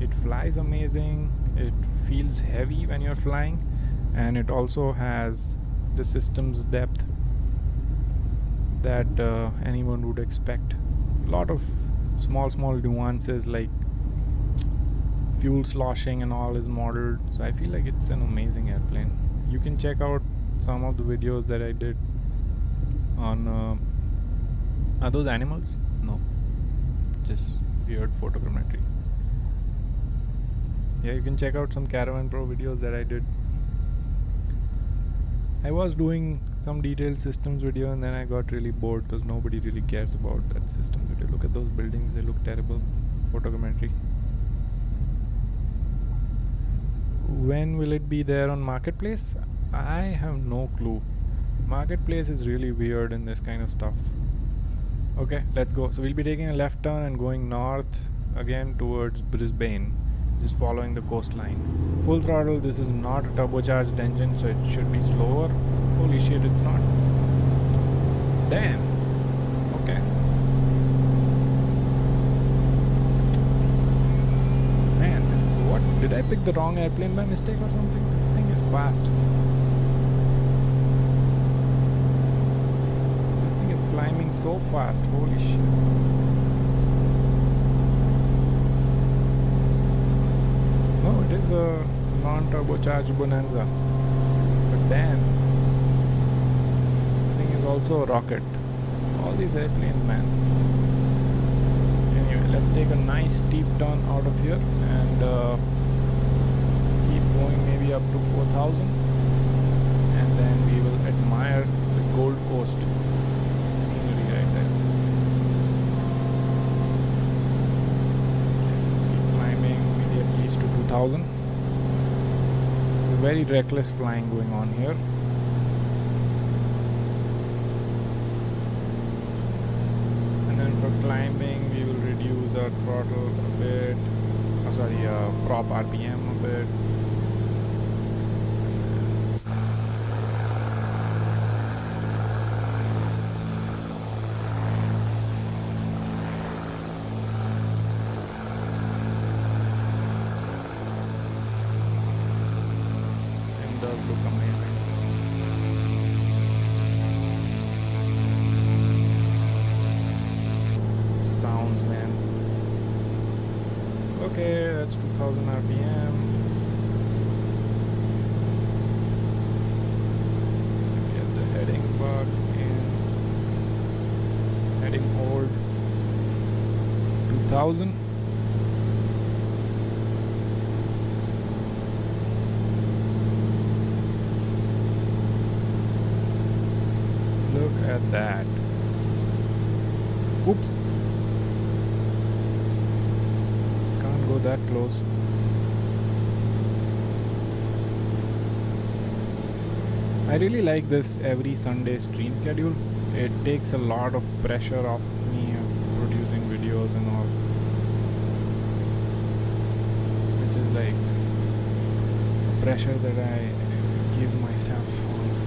It flies amazing, it feels heavy when you're flying, and it also has the system's depth that anyone would expect. A lot of small nuances like fuel sloshing and all is modeled, so I feel like it's an amazing airplane. You can check out some of the videos that I did on are those animals? No, just weird photogrammetry. Yeah, you can check out some Caravan Pro videos that I did. I was doing some detailed systems video and then I got really bored because nobody really cares about that systems video. Look at those buildings, they look terrible. Photogrammetry. When will it be there on Marketplace? I have no clue. Marketplace is really weird in this kind of stuff. Okay, let's go. So we'll be taking a left turn and going north again towards Brisbane, just following the coastline. Full throttle. This is not a turbocharged engine, so it should be slower. Holy shit, it's not. Damn. Okay. Man, this, what? Did I pick the wrong airplane by mistake or something? This thing is fast. This thing is climbing so fast. Holy shit. No, it is a non-turbocharged Bonanza. But damn. This thing is also a rocket. All these airplanes, man. Anyway, let's take a nice steep turn out of here and keep going maybe up to 4,000. And then we will admire the Gold Coast scenery right there. Okay, let's keep climbing maybe at least to 2,000. It's a very reckless flying going on here. And then for climbing we will reduce our throttle a bit, prop RPM a bit. Does look amazing. Sounds, man. Okay, that's 2000 RPM. Get the heading bug in. Heading hold. 2000. Look at that. Oops. Can't go that close. I really like this every Sunday stream schedule. It takes a lot of pressure off of me of producing videos and all. Which is like a pressure that I give myself, honestly.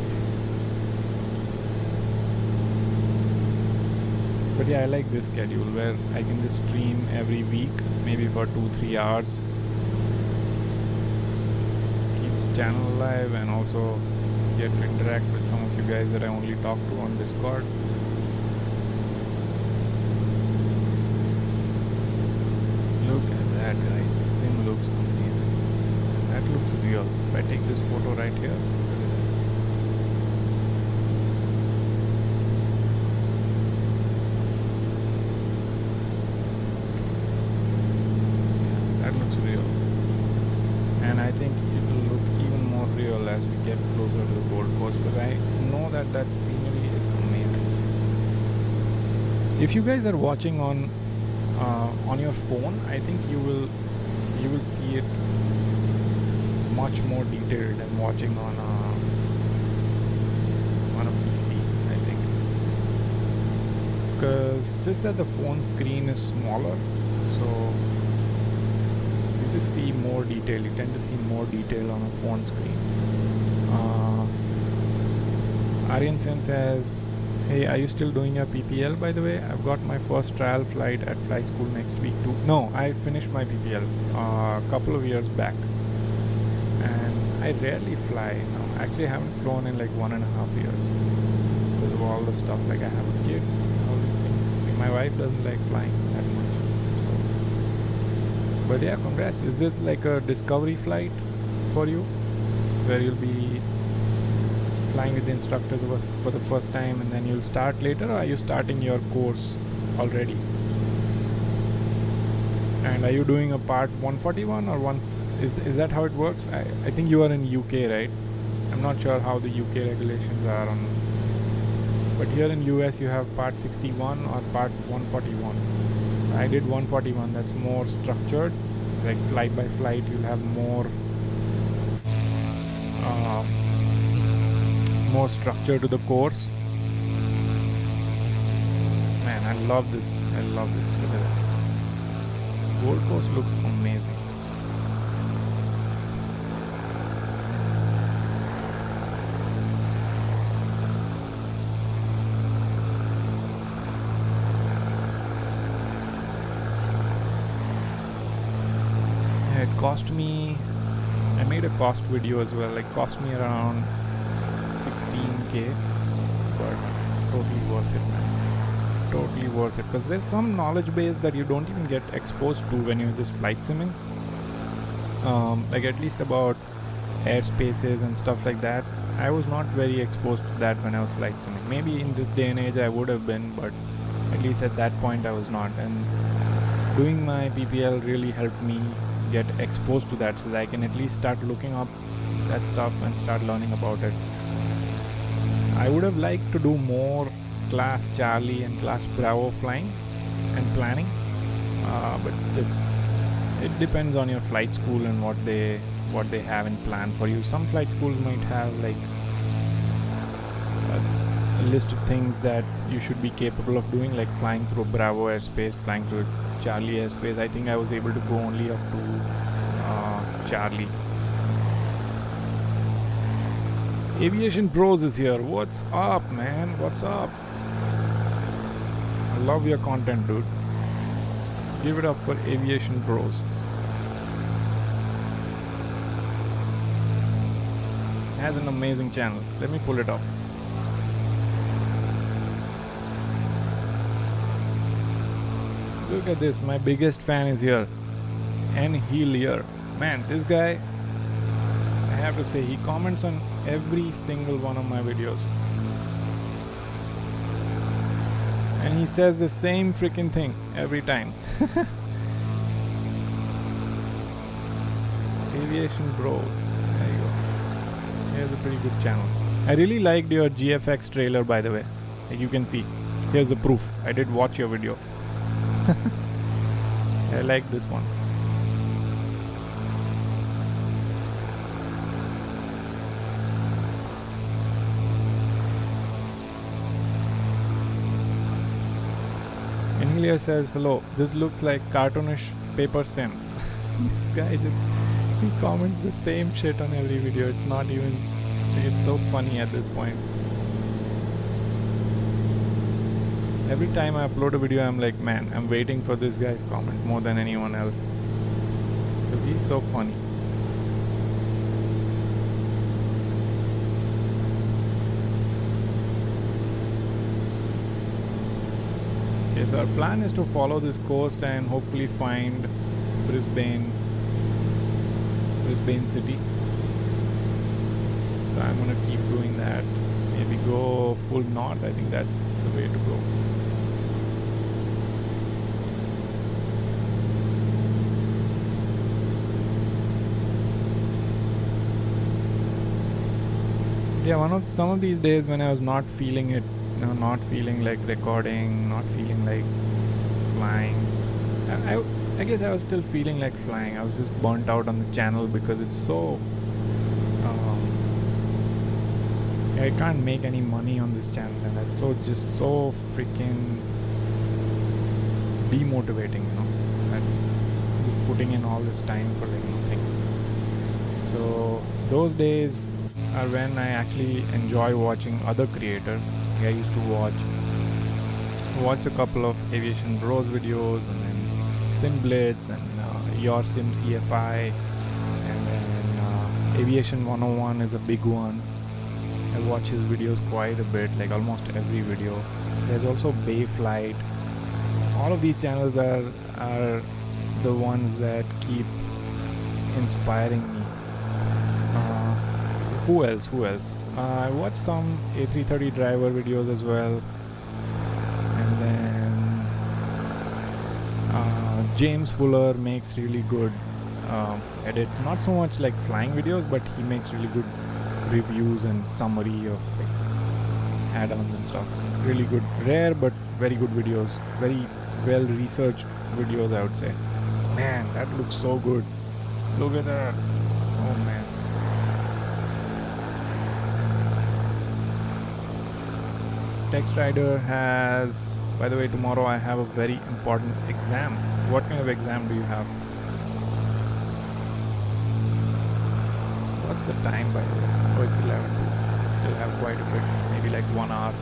But yeah, I like this schedule where I can just stream every week, maybe for 2-3 hours. Keep the channel alive and also get to interact with some of you guys that I only talk to on Discord. Look at that, guys. This thing looks amazing. That looks real. If I take this photo right here, looks real, and I think it will look even more real as we get closer to the Gold that scenery is amazing. If you guys are watching on your phone, I think you will see it much more detailed than watching on a PC, I think, because just that the phone screen is smaller, so you just see more detail. You tend to see more detail on a phone screen. Aryan Sim says, hey, are you still doing your PPL, by the way? I've got my first trial flight at flight school next week too. No, I finished my PPL a couple of years back, and I rarely fly now. Actually, I haven't flown in like 1.5 years because of all the stuff. Like, I have a kid, all these things. Like, my wife doesn't like flying that much. But yeah, congrats. Is this like a discovery flight for you, where you'll be flying with the instructor for the first time and then you'll start later, or are you starting your course already? And are you doing a part 141 or is that how it works? I think you are in UK, right? I'm not sure how the UK regulations are on, but here in US you have part 61 or part 141. I did 141. That's more structured, like flight by flight. You'll have more structure to the course. Man, I love this. Look at that. Gold Coast looks amazing. Yeah, it cost me, I made a cost video as well. It cost me around 16K, but totally worth it, man. Totally worth it, because there's some knowledge base that you don't even get exposed to when you're just flight simming. Like at least about airspaces and stuff like that. I was not very exposed to that when I was flight simming. Maybe in this day and age I would have been, but at least at that point I was not. And doing my PPL really helped me get exposed to that, so that I can at least start looking up that stuff and start learning about it. I would have liked to do more class Charlie and class Bravo flying and planning, but it's just, it depends on your flight school and what they have in plan for you. Some flight schools might have like a list of things that you should be capable of doing, like flying through Bravo airspace, flying through Charlie airspace. I think I was able to go only up to Charlie. Aviation Bros is here. What's up, man? What's up? I love your content, dude. Give it up for Aviation Bros. Has an amazing channel. Let me pull it up. Look at this. My biggest fan is here. And here. Man, this guy, I have to say, he comments on every single one of my videos. And he says the same freaking thing every time. Aviation Bros. There you go. Here's a pretty good channel. I really liked your GFX trailer, by the way. Like you can see. Here's the proof. I did watch your video. I like this one. Emilia says, hello, this looks like cartoonish paper sim. This guy he comments the same shit on every video. It's not even, it's so funny at this point. Every time I upload a video, I'm like, man, I'm waiting for this guy's comment more than anyone else. Because he's so funny. Okay, so our plan is to follow this coast and hopefully find Brisbane city. So I'm gonna keep doing that. Maybe go full north. I think that's the way to go. Yeah, some of these days when I was not feeling it, not feeling like recording, not feeling like flying. I guess I was still feeling like flying. I was just burnt out on the channel because it's so. I can't make any money on this channel, and that's just so freaking demotivating, that just putting in all this time for like nothing. So those days are when I actually enjoy watching other creators. I used to watch a couple of Aviation Bros videos, and then SimBlitz and Your Sim CFI, and then Aviation 101 is a big one. I watch his videos quite a bit, like almost every video. There's also Bayflight. All of these channels are the ones that keep inspiring me. Who else? I watch some A330 driver videos as well, and then James Fuller makes really good edits. Not so much like flying videos, but he makes really good reviews and summary of like add-ons and stuff. Really good, rare but very good videos. Very well researched videos, I would say. Man, that looks so good. Look at that. Oh man. TextRider has, by the way, tomorrow I have a very important exam. What kind of exam do you have? What's the time, by the way? Oh, it's 11. I still have quite a bit, maybe like 1 hour.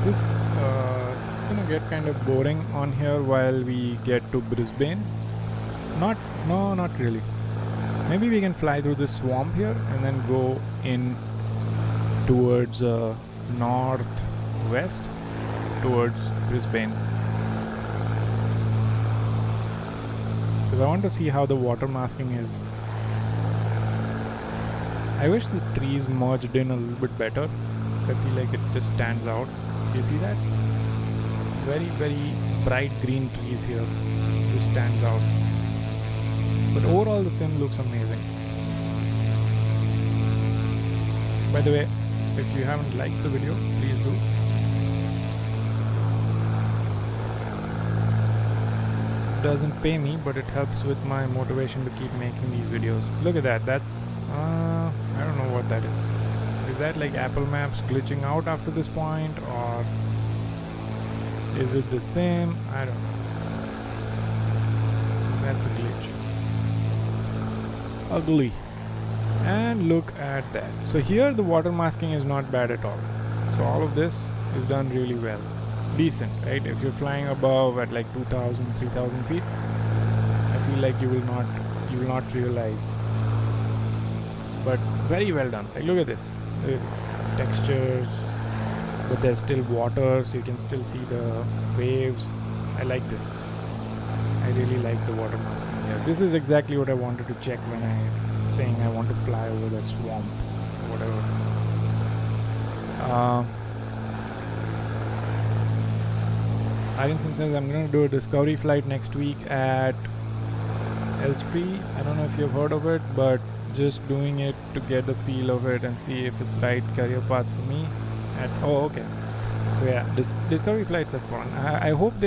This is gonna get kind of boring on here while we get to Brisbane. Not really. Maybe we can fly through the swamp here and then go in towards northwest towards Brisbane, because I want to see how the water masking is. I wish the trees merged in a little bit better. I feel like it just stands out. You see that? Very, very bright green trees here. Just stands out. But overall the sim looks amazing. By the way, if you haven't liked the video, please do. It doesn't pay me, but it helps with my motivation to keep making these videos. Look at that. That's I don't know what that is. Is that like Apple Maps glitching out after this point, or is it the same? I don't know. That's a glitch. Ugly. And look at that. So here the water masking is not bad at all. So all of this is done really well. Decent, right? If you're flying above at like 2,000, 3,000 feet, I feel like you will not realize. But very well done. Like look at this. Look at this. Textures, but there's still water, so you can still see the waves. I like this. I really like the water masking here. This is exactly what I wanted to check when I saying I want to fly over that swamp or whatever. Ryzen says I'm going to do a discovery flight next week at Elstree. I don't know if you've heard of it, but just doing it to get the feel of it and see if it's right career path for me. Okay. So yeah, discovery flights are fun. I hope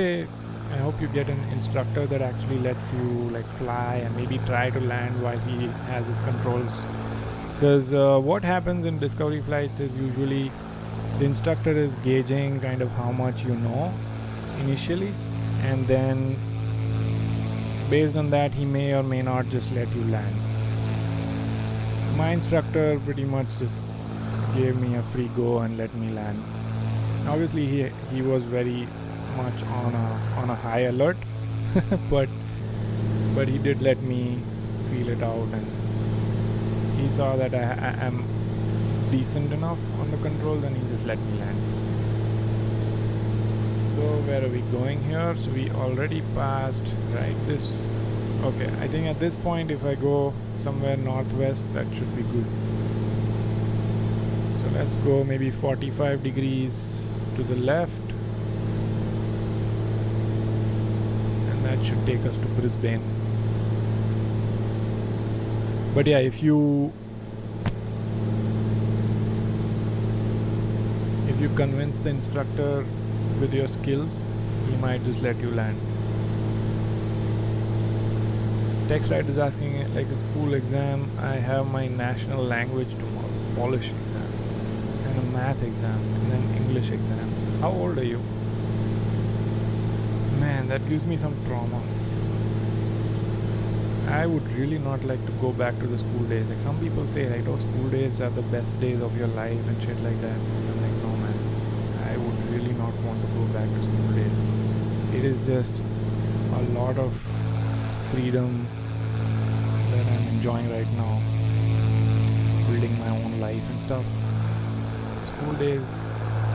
you get an instructor that actually lets you like fly and maybe try to land while he has his controls. Because what happens in discovery flights is usually the instructor is gauging kind of how much you know initially, and then based on that he may or may not just let you land. My instructor pretty much just gave me a free go and let me land. Obviously he was very much on a high alert, but he did let me feel it out, and he saw that I am decent enough on the controls, and he just let me land. So where are we going here? So we already passed right this. Okay, I think at this point if I go somewhere northwest, that should be good. So let's go maybe 45 degrees to the left That should take us to Brisbane. But yeah, if you convince the instructor with your skills, he might just let you land. TechStride is asking, like a school exam, I have my national language tomorrow, Polish exam, and a math exam, and then English exam. How old are you? Man, that gives me some trauma. I would really not like to go back to the school days. Like some people say, right, oh, school days are the best days of your life and shit like that. I'm like, no man, I would really not want to go back to school days. It is just a lot of freedom that I'm enjoying right now, building my own life and stuff. School days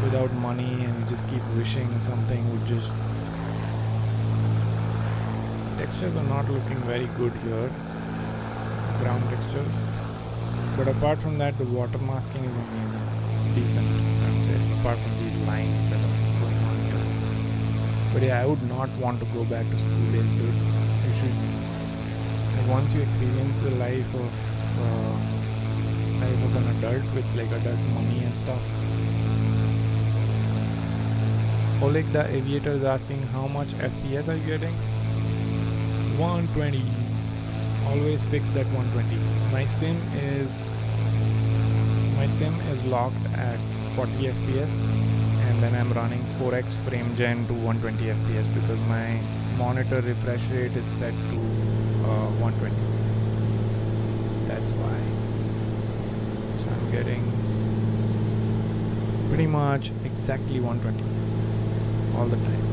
without money and you just keep wishing something would just... Textures are not looking very good here, ground textures, but apart from that the water masking is amazing, decent I would say, apart from these lines that are going on here. But yeah, I would not want to go back to school days, dude. You should, and once you experience the life of an adult with like adult money and stuff. Oleg the Aviator is asking, how much FPS are you getting? 120. Always fixed at 120. My sim is locked at 40 FPS, and then I'm running 4x frame gen to 120 FPS because my monitor refresh rate is set to 120. That's why. So I'm getting pretty much exactly 120 all the time.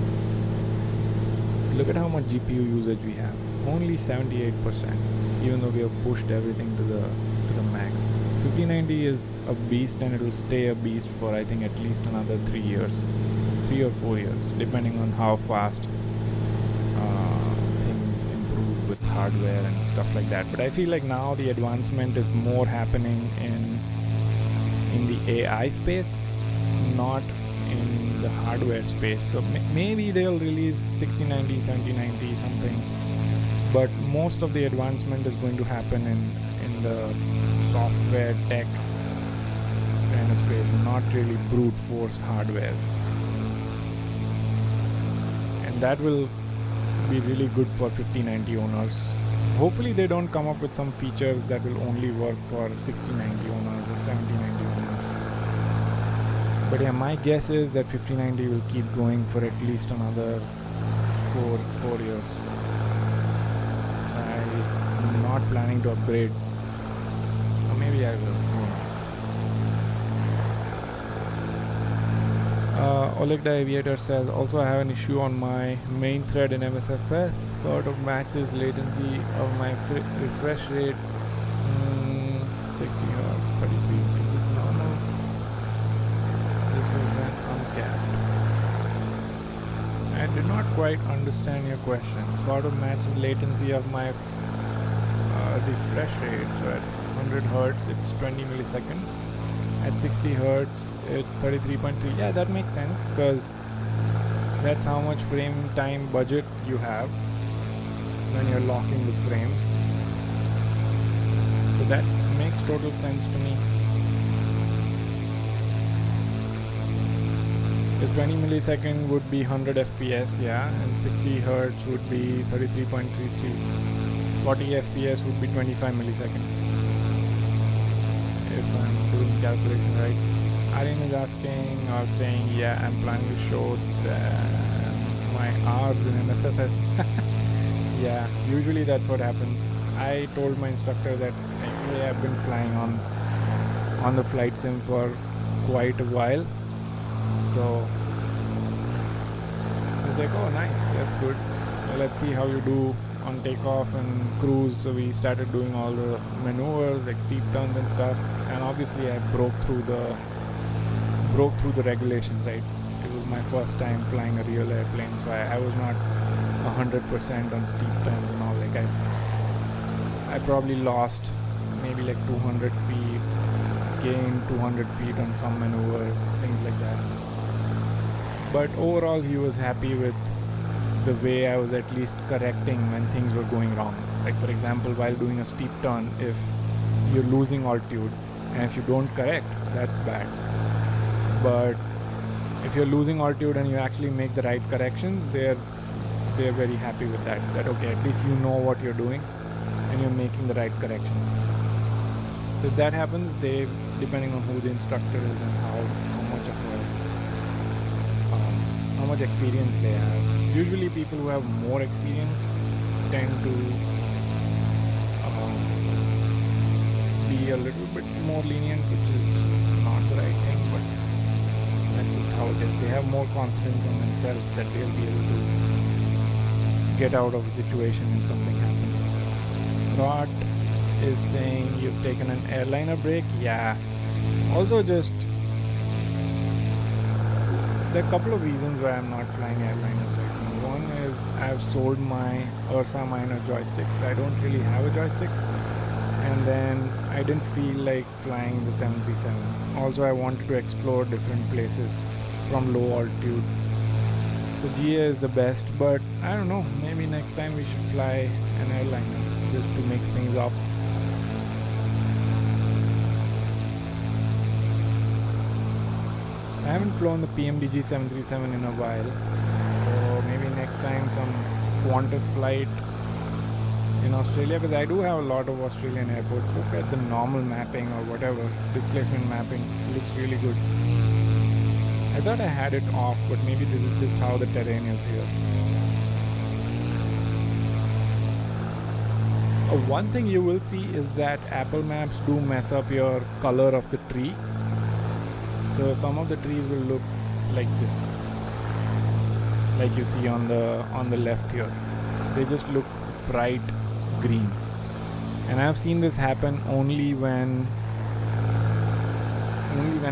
Look at how much GPU usage we have. Only 78%, even though we have pushed everything to the max. 5090 is a beast, and it will stay a beast for I think at least another 3 years, 3 or 4 years, depending on how fast things improve with hardware and stuff like that. But I feel like now the advancement is more happening in the AI space, not in the hardware space. So maybe they'll release 6090, 7090 something, but most of the advancement is going to happen in the software tech kind of space, and not really brute force hardware. And that will be really good for 5090 owners. Hopefully they don't come up with some features that will only work for 6090 owners or 7090 owners. But yeah, my guess is that 5090 will keep going for at least another 4 years. I'm not planning to upgrade. Or maybe I will. Oleg the Aviator says, also I have an issue on my main thread in Msfs. Sort of matches latency of my refresh rate. 60 or 33. Is this normal? This is when uncapped. I did not quite understand your question. Sort of matches latency of my refresh rate. So at 100 Hertz it's 20 milliseconds. At 60 Hertz it's 33.3. Yeah, that makes sense because that's how much frame time budget you have when you're locking the frames. So that makes total sense to me. The 20 millisecond would be 100 FPS, yeah, and 60 Hertz would be 33.33. 40 FPS would be 25 milliseconds. If I'm doing calculation right. Aryan is asking or saying, yeah, I'm planning to show my hours in Msfs. Yeah, usually that's what happens. I told my instructor that actually I've been flying on the flight sim for quite a while. So I was like, oh nice, that's good. Well, let's see how you do on takeoff and cruise. So we started doing all the maneuvers like steep turns and stuff, and obviously I broke through the regulations, right? It was my first time flying a real airplane, so I was not 100% on steep turns and all. Like I probably lost maybe like 200 feet, gained 200 feet on some maneuvers, things like that. But overall he was happy with the way I was at least correcting when things were going wrong. Like for example, while doing a steep turn, if you're losing altitude and if you don't correct, that's bad. But if you're losing altitude and you actually make the right corrections, they're very happy with that. That okay, at least you know what you're doing and you're making the right corrections. So if that happens, they, depending on who the instructor is and how much experience they have. Usually people who have more experience tend to be a little bit more lenient, which is not the right thing, but that's just how it is. They have more confidence in themselves that they'll be able to get out of a situation if something happens. Rot is saying you've taken an airliner break. Yeah. Also just there are a couple of reasons why I'm not flying airliners right now. One is I've sold my Ursa Minor joysticks. I don't really have a joystick, and then I didn't feel like flying the 737. Also, I wanted to explore different places from low altitude. So GA is the best, but I don't know, maybe next time we should fly an airliner just to mix things up. I haven't flown the PMDG 737 in a while, so maybe next time some Qantas flight in Australia, because I do have a lot of Australian airports. Look at the normal mapping or whatever, displacement mapping, it looks really good. I thought I had it off, but maybe this is just how the terrain is here. One thing you will see is that Apple Maps do mess up your color of the tree. So some of the trees will look like this, like you see on the left here. They just look bright green, and I've seen this happen only when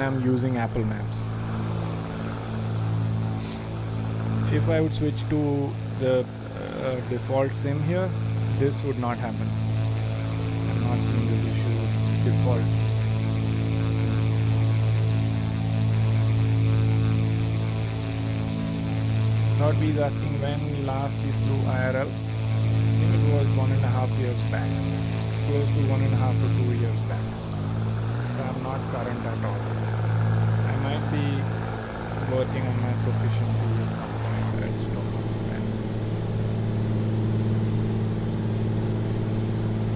I'm using Apple Maps. If I would switch to the default sim here, this would not happen. I'm not seeing this issue with default. Not be asking when last you flew IRL. I think it was 1.5 years back, close to 1.5 to 2 years back. So I'm not current at all. I might be working on my proficiency at some point. I just don't know when.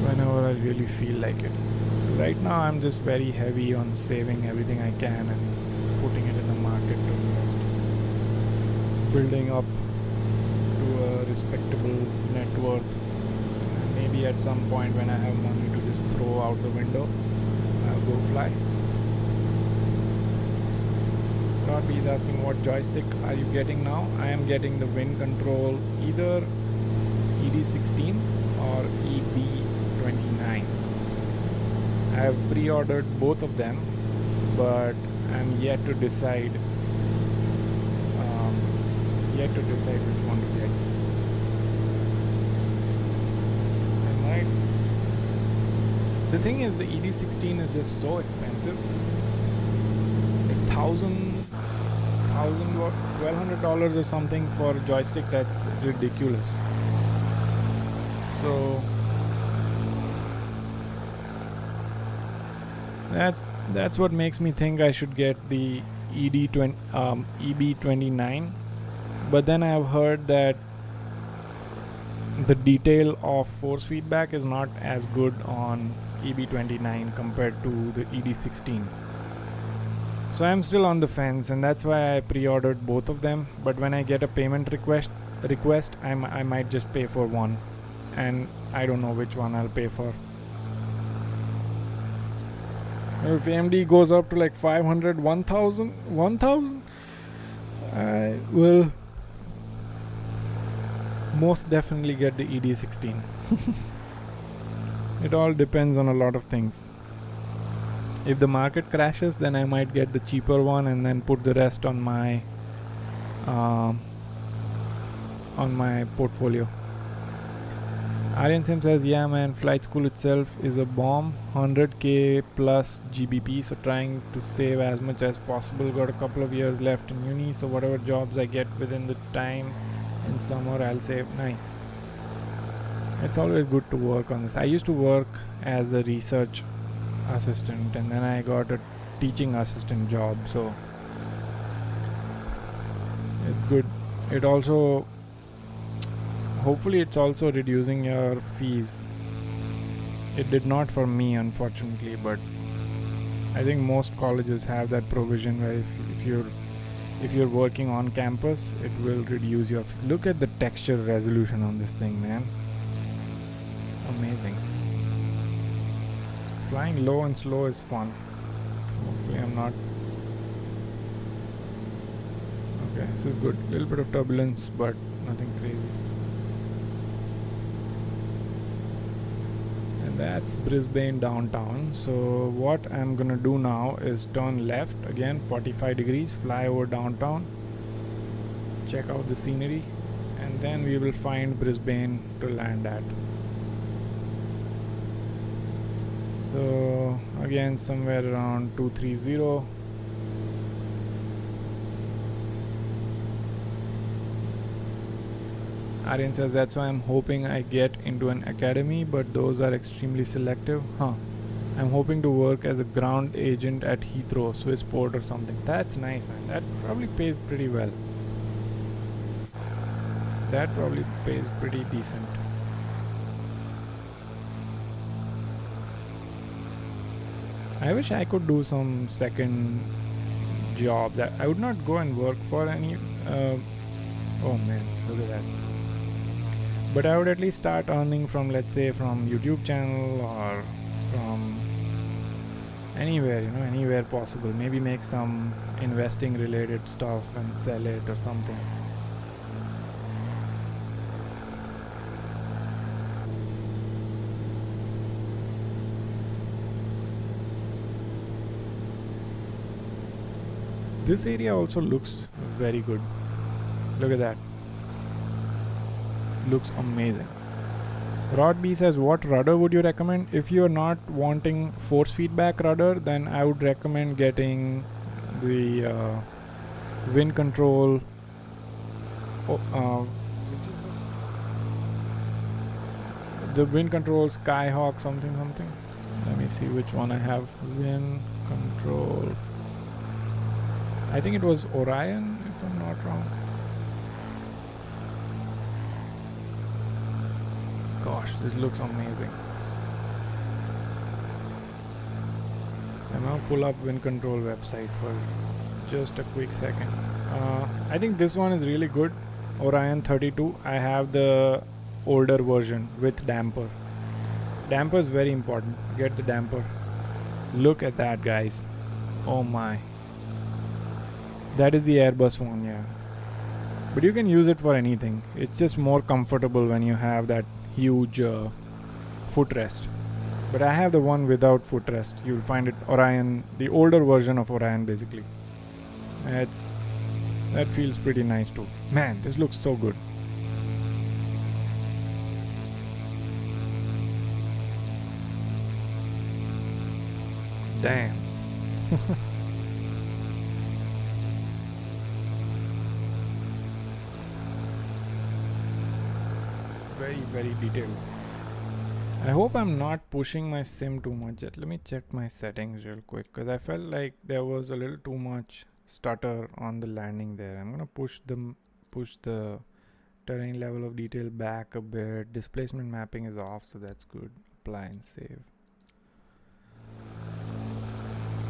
Whenever I really feel like it. Right now I'm just very heavy on saving everything I can and putting it in the market to invest. Building up to a respectable net worth. Maybe at some point when I have money to just throw out the window, I'll go fly. Rodby is asking what joystick are you getting now? I am getting the wind control, either ED16 or EB29. I have pre-ordered both of them, but I'm yet to decide which one to get. The thing is, the ED16 is just so expensive. Like $1,200 or something for a joystick. That's ridiculous. So that's what makes me think I should get the EB29. But then I have heard that the detail of force feedback is not as good on EB29 compared to the ED16. So I'm still on the fence, and that's why I pre-ordered both of them. But when I get a payment request, I might just pay for one, and I don't know which one I'll pay for. If AMD goes up to like 500, 1000, I will most definitely get the ED16. It all depends on a lot of things. If the market crashes, then I might get the cheaper one and then put the rest on my portfolio. Aryan Sim says, yeah man, flight school itself is a bomb, 100k plus GBP, so trying to save as much as possible. Got a couple of years left in uni, so whatever jobs I get within the time In summer I'll say nice. It's always good to work on this. I used to work as a research assistant and then I got a teaching assistant job, so it's good. It also, hopefully it's also reducing your fees. It did not for me, unfortunately, but I think most colleges have that provision where if you're working on campus, it will reduce your look at the texture resolution on this thing, man. It's amazing. Flying low and slow is fun. Hopefully I'm not. Okay, this is good. Little bit of turbulence, but nothing crazy. And that's Brisbane downtown. So what I'm gonna do now is turn left again 45 degrees, fly over downtown, check out the scenery, and then we will find Brisbane to land at. So again somewhere around 230. Aryan says that's why I'm hoping I get into an academy, but those are extremely selective. I'm hoping to work as a ground agent at Heathrow, Swissport or something. That's nice, man. That probably pays pretty well. That probably pays pretty decent. I wish I could do some second job. That I would not go and work for any. Oh man, look at that. But I would at least start earning from, let's say, from YouTube channel or from anywhere, anywhere possible. Maybe make some investing related stuff and sell it or something. This area also looks very good. Look at that. Looks amazing. Rod B says, what rudder would you recommend? If you're not wanting force feedback rudder, then I would recommend getting the wind control. The wind control Skyhawk something. Let me see which one I have. Wind control. I think it was Orion, if I'm not wrong. Gosh, this looks amazing. I'm gonna pull up wind control website for just a quick second. I think this one is really good. Orion 32. I have the older version with damper. Damper is very important. Get the damper. Look at that, guys. Oh my. That is the Airbus one, yeah. But you can use it for anything. It's just more comfortable when you have that huge footrest. But I have the one without footrest. You'll find it Orion, the older version of Orion basically. That feels pretty nice too. Man, this looks so good. Damn. Very detailed. I hope I'm not pushing my sim too much yet. Let me check my settings real quick, because I felt like there was a little too much stutter on the landing there. I'm gonna push the terrain level of detail back a bit. Displacement mapping is off, so that's good. Apply and save.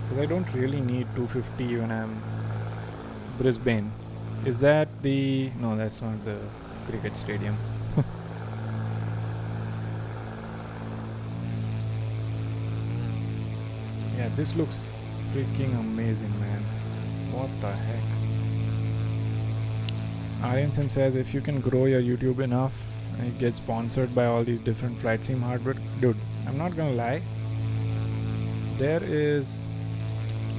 Because I don't really need 250 when I'm Brisbane. Is that the... No, that's not the cricket stadium. Yeah, this looks freaking amazing, man. What the heck? Aryan Sim says, if you can grow your YouTube enough and it gets sponsored by all these different flight sim hardware, dude, I'm not gonna lie. There is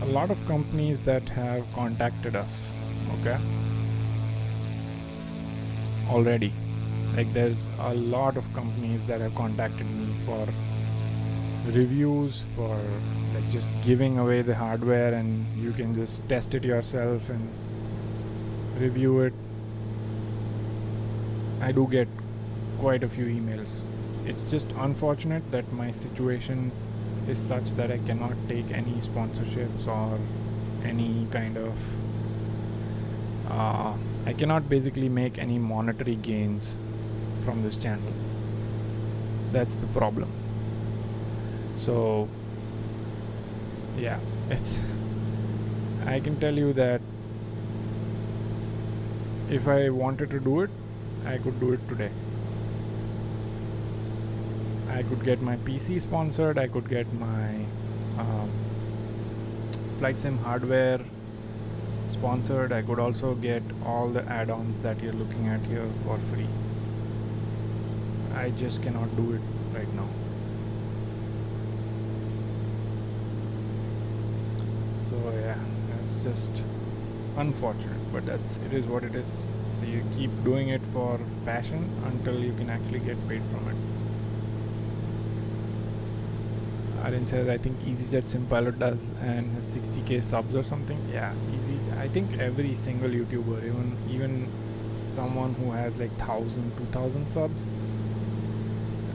a lot of companies that have contacted us, okay? Already. Like, there's a lot of companies that have contacted me for reviews, for like just giving away the hardware and you can just test it yourself and review it. I do get quite a few emails. It's just unfortunate that my situation is such that I cannot take any sponsorships or any kind of I cannot basically make any monetary gains from this channel. That's the problem. So yeah, it's I can tell you that if I wanted to do it, I could do it today. I could get my PC sponsored, I could get my flight sim hardware sponsored, I could also get all the add-ons that you're looking at here for free. I just cannot do it right now. So yeah, that's just unfortunate, but it is what it is. So you keep doing it for passion until you can actually get paid from it. Aryan says, I think EasyJet SimPilot does and has 60k subs or something. Yeah, I think every single YouTuber, even someone who has like 1,000, 2,000 subs,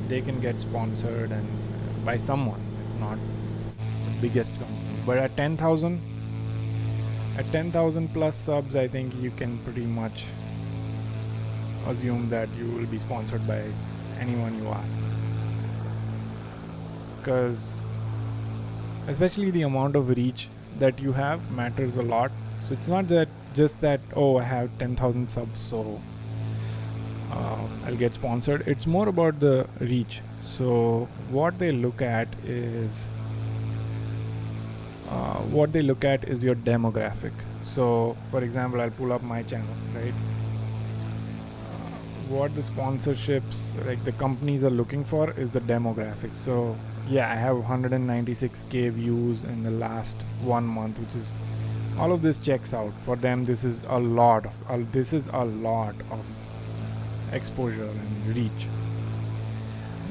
they can get sponsored and by someone, if not the biggest company. But at 10,000 plus subs, I think you can pretty much assume that you will be sponsored by anyone you ask. Because especially the amount of reach that you have matters a lot. So it's not that just that, oh, I have 10,000 subs, so I'll get sponsored. It's more about the reach. So what they look at is your demographic. So for example, I'll pull up my channel, right? What the sponsorships, like the companies are looking for, is the demographic. So yeah, I have 196k views in the last 1 month, which is, all of this checks out. For them, this is a lot of exposure and reach.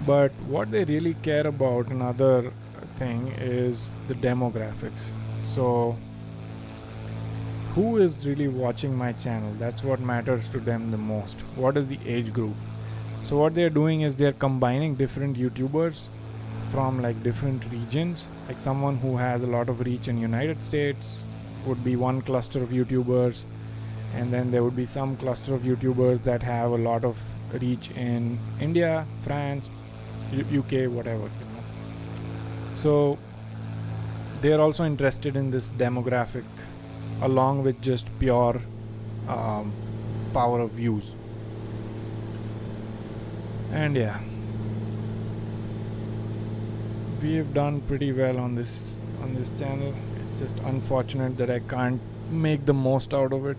But what they really care about, another thing, is the demographics. So who is really watching my channel? That's what matters to them the most. What is the age group? So what they're doing is they're combining different YouTubers from like different regions. Like someone who has a lot of reach in United States would be one cluster of YouTubers, and then there would be some cluster of YouTubers that have a lot of reach in India, France, UK, whatever, So they are also interested in this demographic along with just pure power of views. And yeah, we have done pretty well on this channel. It's just unfortunate that I can't make the most out of it,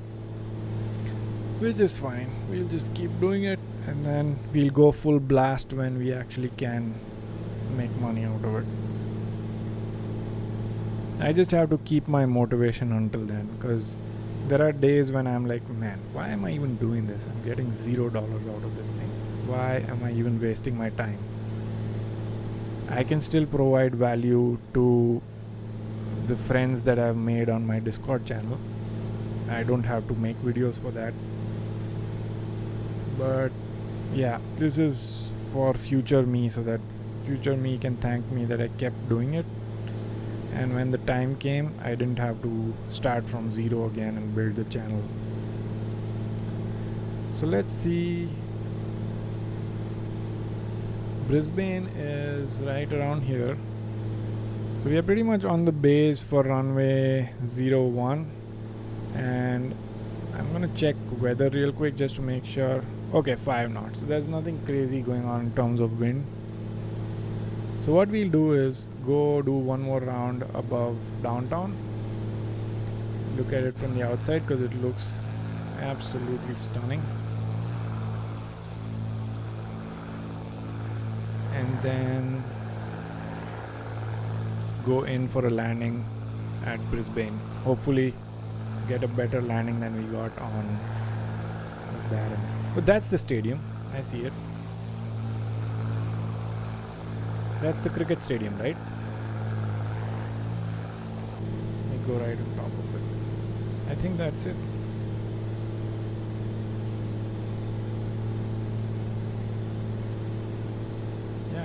which is fine. We'll just keep doing it, and then we'll go full blast when we actually can make money out of it. I just have to keep my motivation until then, because there are days when I'm like, man, why am I even doing this? I'm getting $0 out of this thing. Why am I even wasting my time? I can still provide value to the friends that I've made on my Discord channel. I don't have to make videos for that. But yeah, this is for future me, so that future me can thank me that I kept doing it. And when the time came, I didn't have to start from zero again and build the channel. So let's see. Brisbane is right around here. So we are pretty much on the base for runway 01. And I'm gonna check weather real quick just to make sure. Okay, 5 knots. So there's nothing crazy going on in terms of wind. So what we'll do is go do one more round above downtown. Look at it from the outside because it looks absolutely stunning. And then go in for a landing at Brisbane. Hopefully get a better landing than we got on Barron. But that's the stadium. I see it. That's the cricket stadium, right? Let me go right on top of it. I think that's it.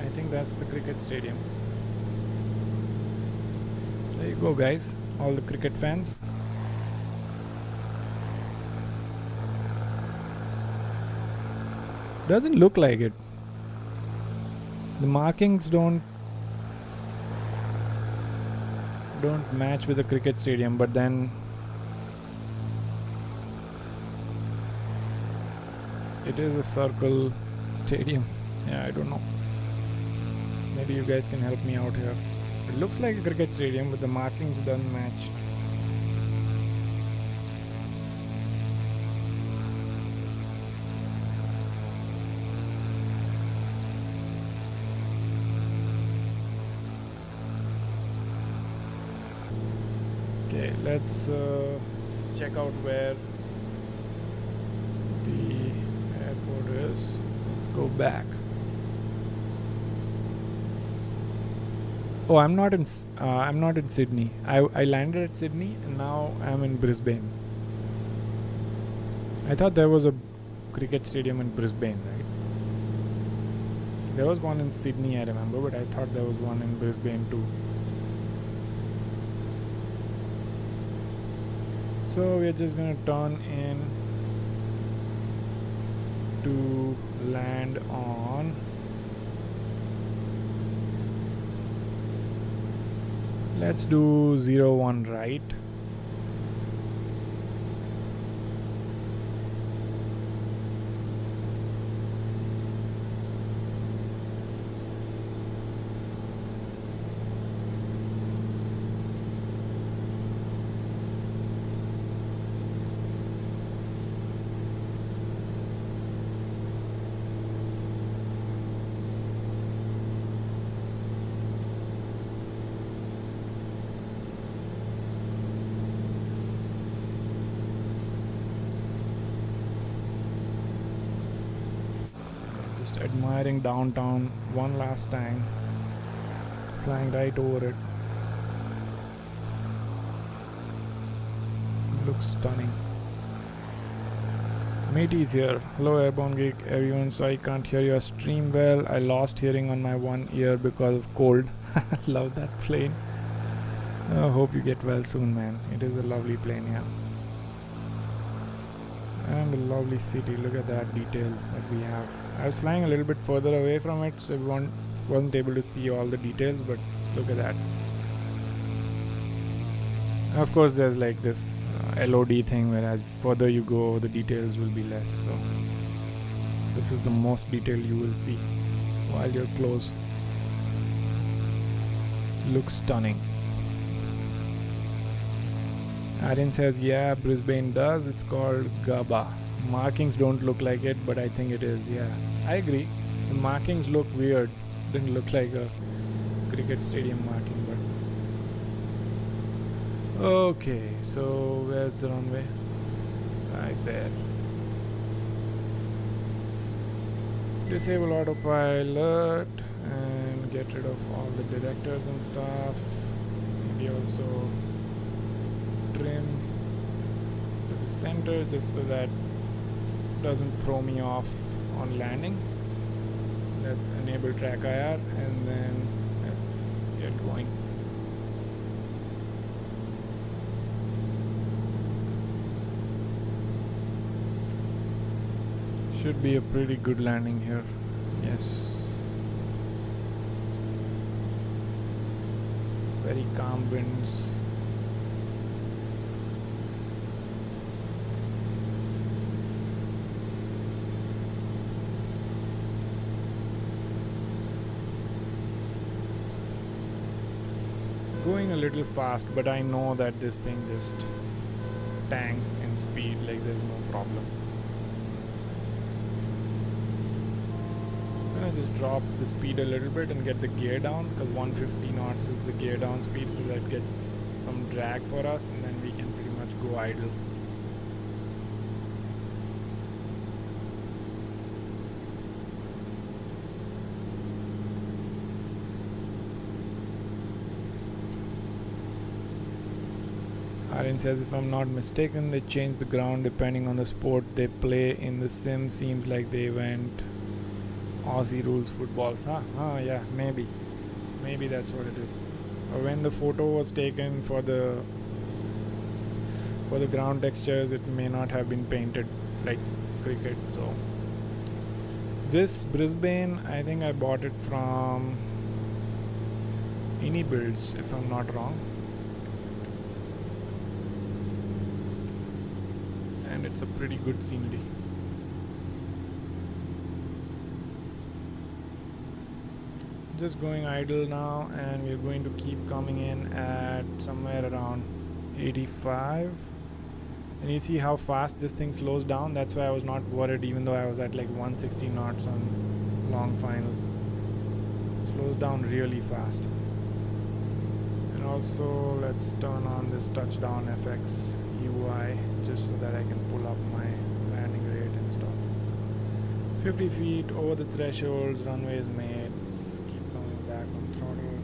I think that's the cricket stadium. There you go, guys, all the cricket fans. Doesn't look like it. The markings don't match with the cricket stadium, but then it is a circle stadium. Yeah, I don't know. Maybe you guys can help me out here. It looks like a cricket stadium, but the markings don't match. Okay, let's check out where the airport is. Let's go back. Oh, I'm not in Sydney. I landed at Sydney and now I'm in Brisbane. I thought there was a cricket stadium in Brisbane, right? There was one in Sydney, I remember, but I thought there was one in Brisbane too. So we're just gonna turn in to land on let's do 01 right. Just admiring downtown one last time, flying right over it. Looks stunning. Matey's here. Hello Airborne Geek, everyone. So I can't hear your stream well. I lost hearing on my one ear because of cold. Love that plane. I hope you get well soon, man. It is a lovely plane, yeah. And a lovely city. Look at that detail that we have. I was flying a little bit further away from it, so we wasn't able to see all the details, but look at that. Of course, there's like this LOD thing, whereas further you go, the details will be less. So this is the most detail you will see while you're close. Looks stunning. Aryan says, yeah, Brisbane does. It's called Gaba. Markings don't look like it, but I think it is. Yeah, I agree. The markings look weird. Didn't look like a cricket stadium marking, but okay. So where's the runway? Right there. Disable autopilot and get rid of all the directors and stuff. Maybe also trim to the center just so that doesn't throw me off on landing. Let's enable track IR and then let's get going. Should be a pretty good landing here. Yes. Very calm winds. Going a little fast, but I know that this thing just tanks in speed, like there's no problem. I'm gonna just drop the speed a little bit and get the gear down, because 150 knots is the gear down speed, so that gets some drag for us, and then we can pretty much go idle. Aryan says, if I'm not mistaken, they change the ground depending on the sport they play in the sim. Seems like they went Aussie rules footballs, huh? Ah, yeah, maybe that's what it is. When the photo was taken for the ground textures, it may not have been painted like cricket. So this Brisbane, I think I bought it from Any Builds, if I'm not wrong, and it's a pretty good scenery. Just going idle now, and we're going to keep coming in at somewhere around 85, and you see how fast this thing slows down. That's why I was not worried, even though I was at like 160 knots on long final. Slows down really fast. And also let's turn on this touchdown FX UI just so that I can pull up my landing rate and stuff. 50 feet over the thresholds, runway is made. Let's keep coming back on throttle,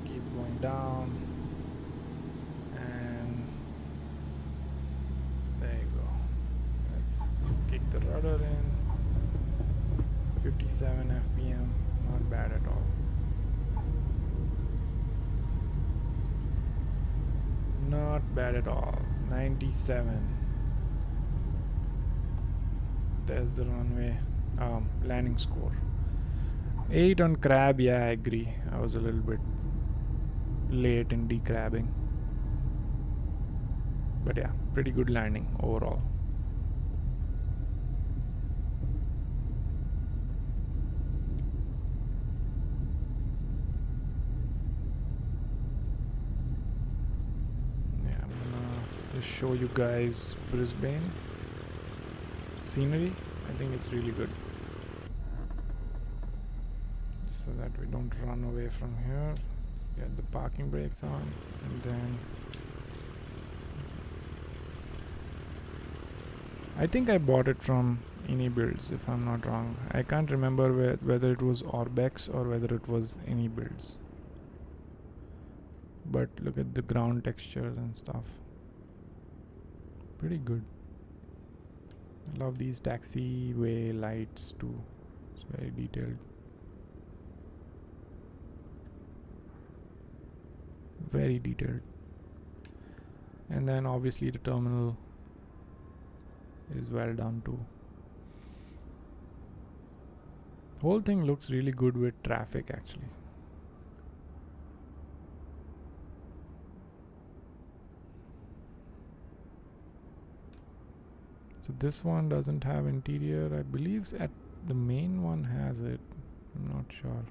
keep going down, and there you go. Let's kick the rudder in. 57 FPM, not bad at all. Not bad at all. 97. There's the runway landing score. 8 on crab. Yeah, I agree. I was a little bit late in decrabbing. But yeah, pretty good landing overall. Yeah, I'm gonna just show you guys Brisbane scenery. I think it's really good, so that we don't run away from here. Let's get the parking brakes on, and then I think I bought it from Any Builds, if I'm not wrong. I can't remember whether it was Orbex or whether it was Any Builds. But look at the ground textures and stuff. Pretty good. I love these taxiway lights too. It's very detailed. Very detailed. And then obviously the terminal is well done too. Whole thing looks really good with traffic actually. So this one doesn't have interior. I believe at the main one has it. I'm not sure.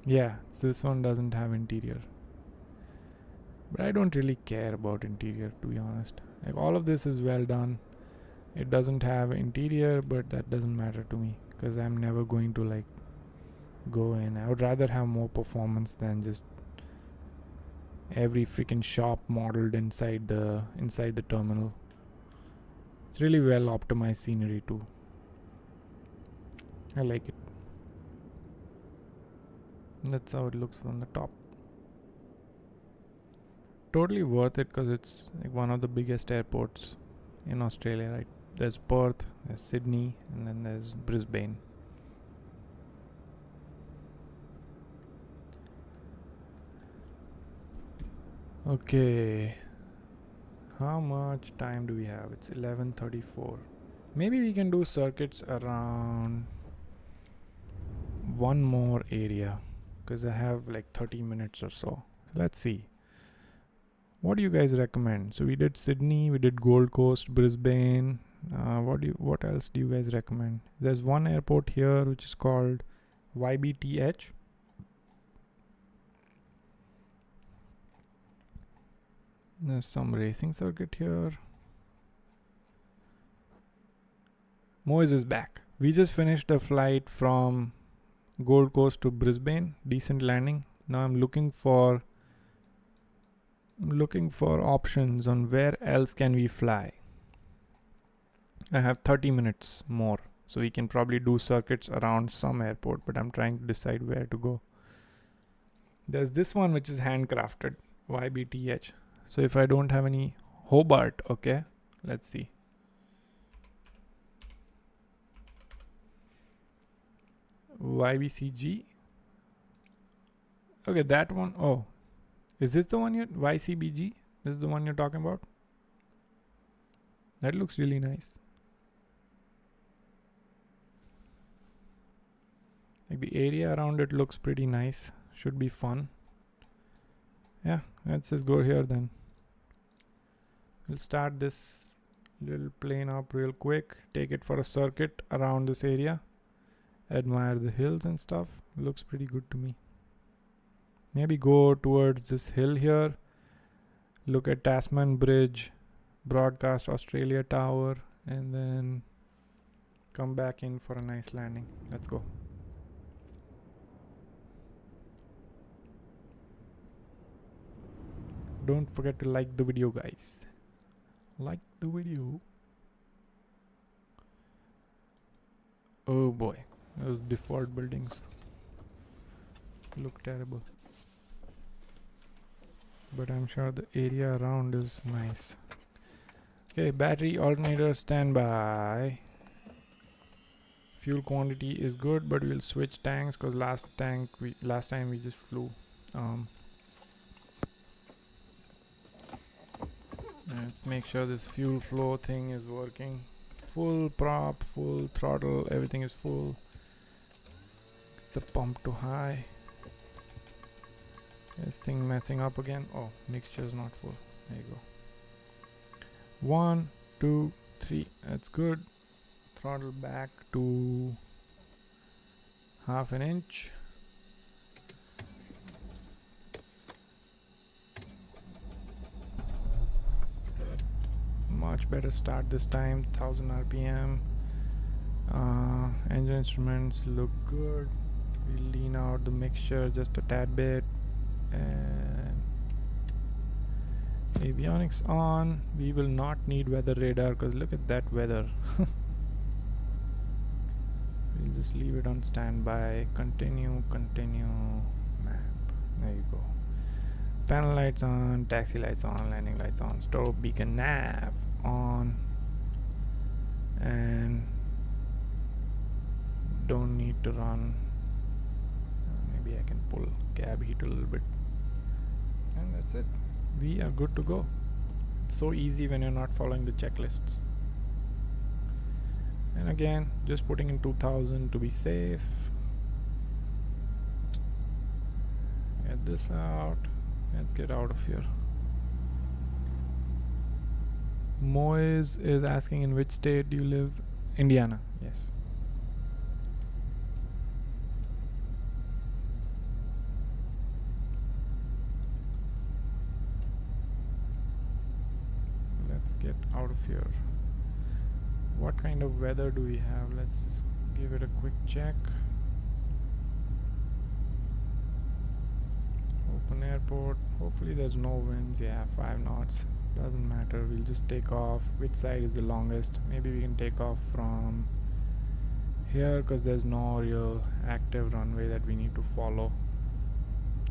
Yeah, so this one doesn't have interior. But I don't really care about interior, to be honest. Like, all of this is well done. It doesn't have interior, but that doesn't matter to me because I'm never going to like go in. I would rather have more performance than just every freaking shop modeled inside the terminal. It's really well optimized scenery too. I like it. That's how it looks from the top. Totally worth it because it's like one of the biggest airports in Australia, right? There's Perth, there's Sydney, and then there's Brisbane. Okay. How much time do we have? It's 11:34. Maybe we can do circuits around one more area because I have like 30 minutes or so. Let's see. What do you guys recommend? So we did Sydney, we did Gold Coast, Brisbane. What else do you guys recommend? There's one airport here which is called YBTH. There's some racing circuit here. Moise is back. We just finished a flight from Gold Coast to Brisbane. Decent landing. Now I'm looking for options on where else can we fly. I have 30 minutes more, so we can probably do circuits around some airport, but I'm trying to decide where to go. There's this one which is handcrafted, YBTH. So if I don't have any Hobart, okay, let's see. YBCG. Okay, that one. Oh, is this the one you're YCBG? This is the one you're talking about? That looks really nice. Like the area around it looks pretty nice. Should be fun. Yeah, let's just go here then. We'll start this little plane up real quick. Take it for a circuit around this area. Admire the hills and stuff. Looks pretty good to me. Maybe go towards this hill here. Look at Tasman Bridge. Broadcast Australia Tower. And then come back in for a nice landing. Let's go. Don't forget to like the video, guys. Like the video. Oh boy, those default buildings look terrible, but I'm sure the area around is nice. Okay, battery alternator standby. Fuel quantity is good, but we'll switch tanks because last time we just flew. Let's make sure this fuel flow thing is working. Full prop, full throttle, everything is full. It's the pump to high. This thing messing up again. Oh, mixture is not full. There you go. 1, 2, 3. That's good. Throttle back to 1/2 inch. Much better start this time. 1000 RPM. Engine instruments look good. We lean out the mixture just a tad bit, and avionics on. We will not need weather radar because look at that weather. We'll just leave it on standby. Continue map. There you go. Panel lights on, taxi lights on, landing lights on, strobe beacon nav on, and don't need to run. Maybe I can pull cab heat a little bit, and that's it. We are good to go. It's so easy when you're not following the checklists. And again, just putting in 2000 to be safe. Get this out. Let's get out of here. Moise is asking in which state do you live? Indiana, yes. Let's get out of here. What kind of weather do we have? Let's just give it a quick check. Open airport. Hopefully there's no winds. Yeah, 5 knots. Doesn't matter. We'll just take off. Which side is the longest? Maybe we can take off from here because there's no real active runway that we need to follow.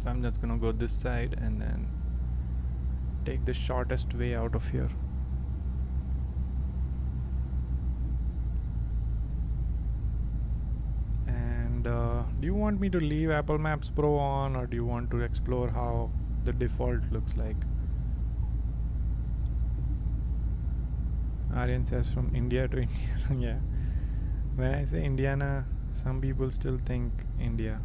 So I'm just gonna go this side and then take the shortest way out of here. Do you want me to leave Apple Maps Pro on, or do you want to explore how the default looks like? Aryan says from India to India. Yeah. When I say Indiana, some people still think India.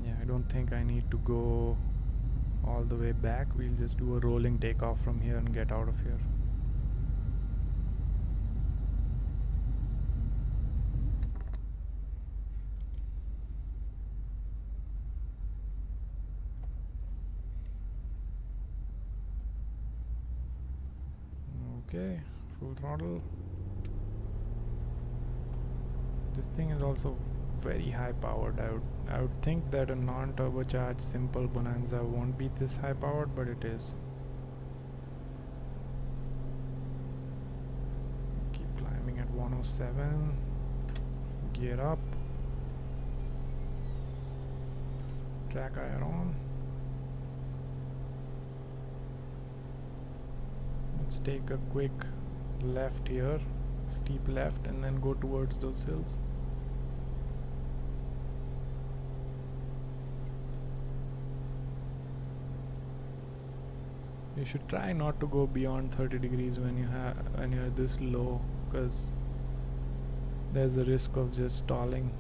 Yeah, I don't think I need to go all the way back. We'll just do a rolling takeoff from here and get out of here. Okay, full throttle. This thing is also very high powered. I would think that a non-turbocharged simple Bonanza won't be this high powered, but it is. Keep climbing at 107. Gear up. Track iron on. Let's take a quick left here, steep left, and then go towards those hills. You should try not to go beyond 30 degrees when you're this low, because there's a risk of just stalling.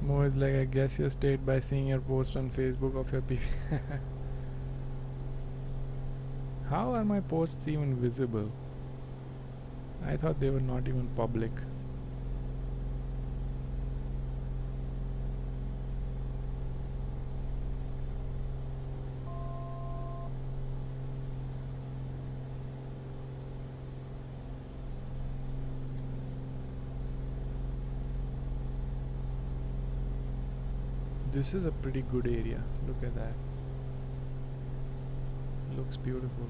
Mo is like, I guess you stayed by seeing your post on Facebook of your PP. How are my posts even visible? I thought they were not even public. This is a pretty good area. Look at that. Looks beautiful.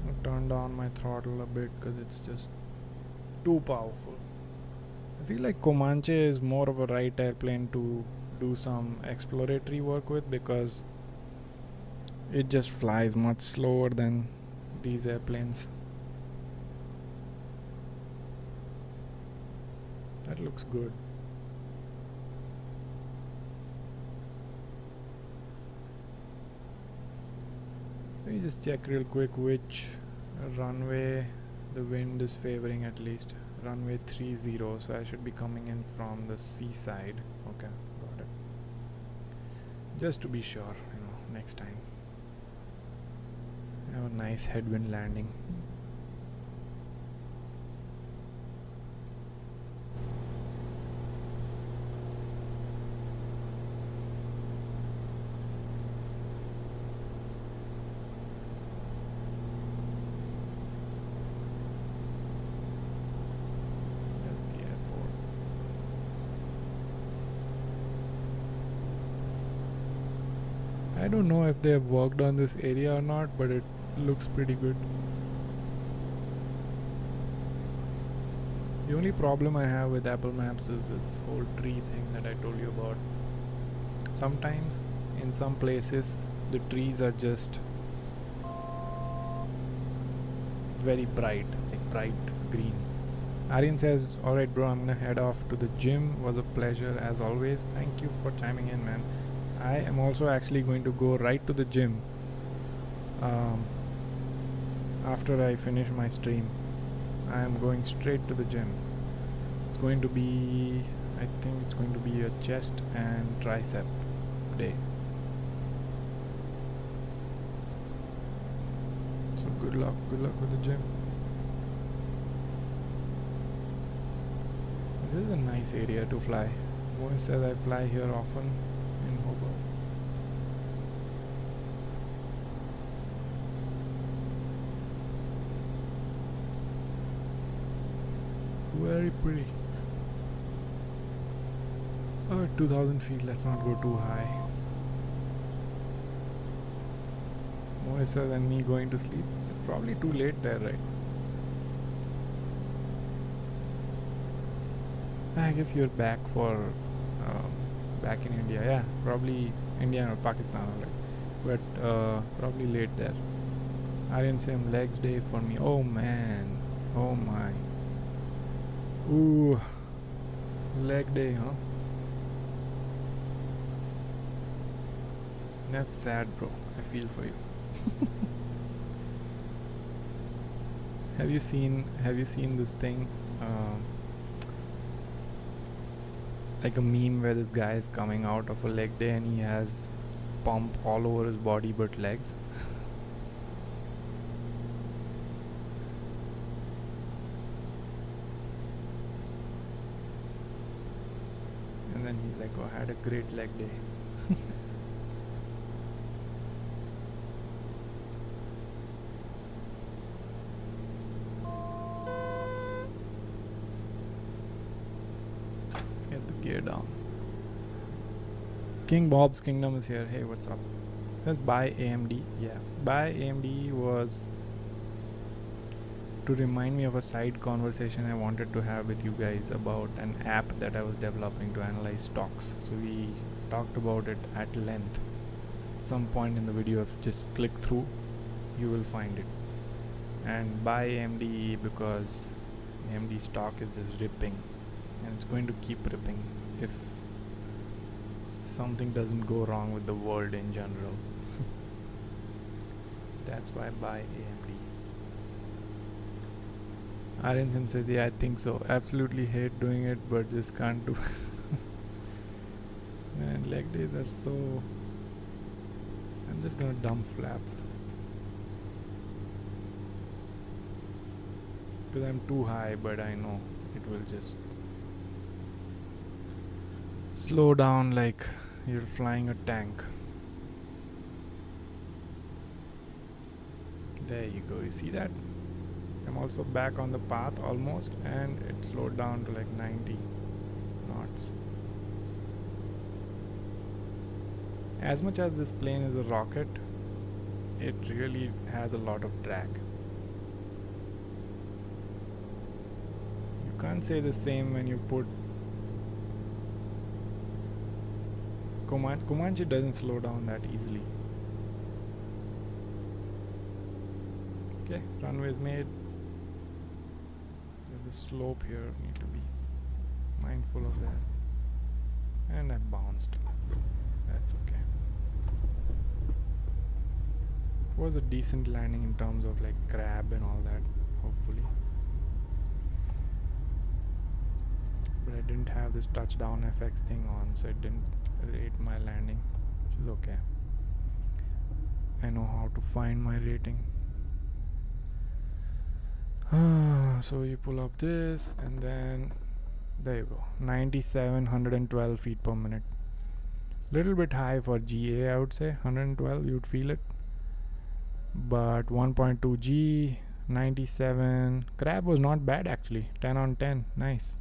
I'll turn down my throttle a bit because it's just too powerful. I feel like Comanche is more of a right airplane to do some exploratory work with, because it just flies much slower than these airplanes. That looks good. Let me just check real quick which runway the wind is favoring at least. Runway 30, so I should be coming in from the seaside. Okay, got it. Just to be sure, next time. Have a nice headwind landing. I don't know if they have worked on this area or not, but it looks pretty good. The only problem I have with Apple Maps is this whole tree thing that I told you about. Sometimes in some places the trees are just very bright, like bright green. Aryan says, alright bro, I'm gonna head off to the gym. Was a pleasure as always. Thank you for chiming in, man. I am also actually going to go right to the gym after I finish my stream. I am going straight to the gym. It's going to be, I think it's going to be a chest and tricep day. So good luck with the gym. This is a nice area to fly. Moin says I fly here often in Hobart. Very pretty. 2000 feet, let's not go too high. Moe says, and me going to sleep. It's probably too late there, right? I guess you're back for back in India. Yeah, probably India or Pakistan, right? But probably late there. Aryan same legs day for me. Oh man, oh my. Ooh, leg day, huh? That's sad, bro. I feel for you. Have you seen this thing? Like a meme where this guy is coming out of a leg day and he has pump all over his body but legs. And then he's like, oh, I had a great leg day. Let's get the gear down. King Bob's Kingdom is here. Hey, what's up? That's buy AMD. Yeah, buy AMD was to remind me of a side conversation I wanted to have with you guys about an app that I was developing to analyze stocks. So we talked about it at length. Some point in the video, if just click through, you will find it. And buy AMD because AMD stock is just ripping, and it's going to keep ripping if something doesn't go wrong with the world in general. That's why buy AMD. Ryzen says, yeah, I think so. Absolutely hate doing it, but just can't do. Man, leg days are so. I'm just gonna dump flaps because I'm too high, but I know it will just slow down like you're flying a tank. There you go, you see that? I'm also back on the path almost, and it slowed down to like 90 knots. As much as this plane is a rocket, it really has a lot of drag. You can't say the same when you put Comanche doesn't slow down that easily. Okay, runway is made. There's a slope here, need to be mindful of that. And I bounced. That's okay. It was a decent landing in terms of like crab and all that, hopefully. But I didn't have this touchdown FX thing on, so it didn't rate my landing, which is okay. I know how to find my rating. So you pull up this, and then there you go, 97, 112 feet per minute. Little bit high for GA, I would say. 112, you'd feel it. But 1.2 G, 97. Crab was not bad actually. 10 on 10, nice.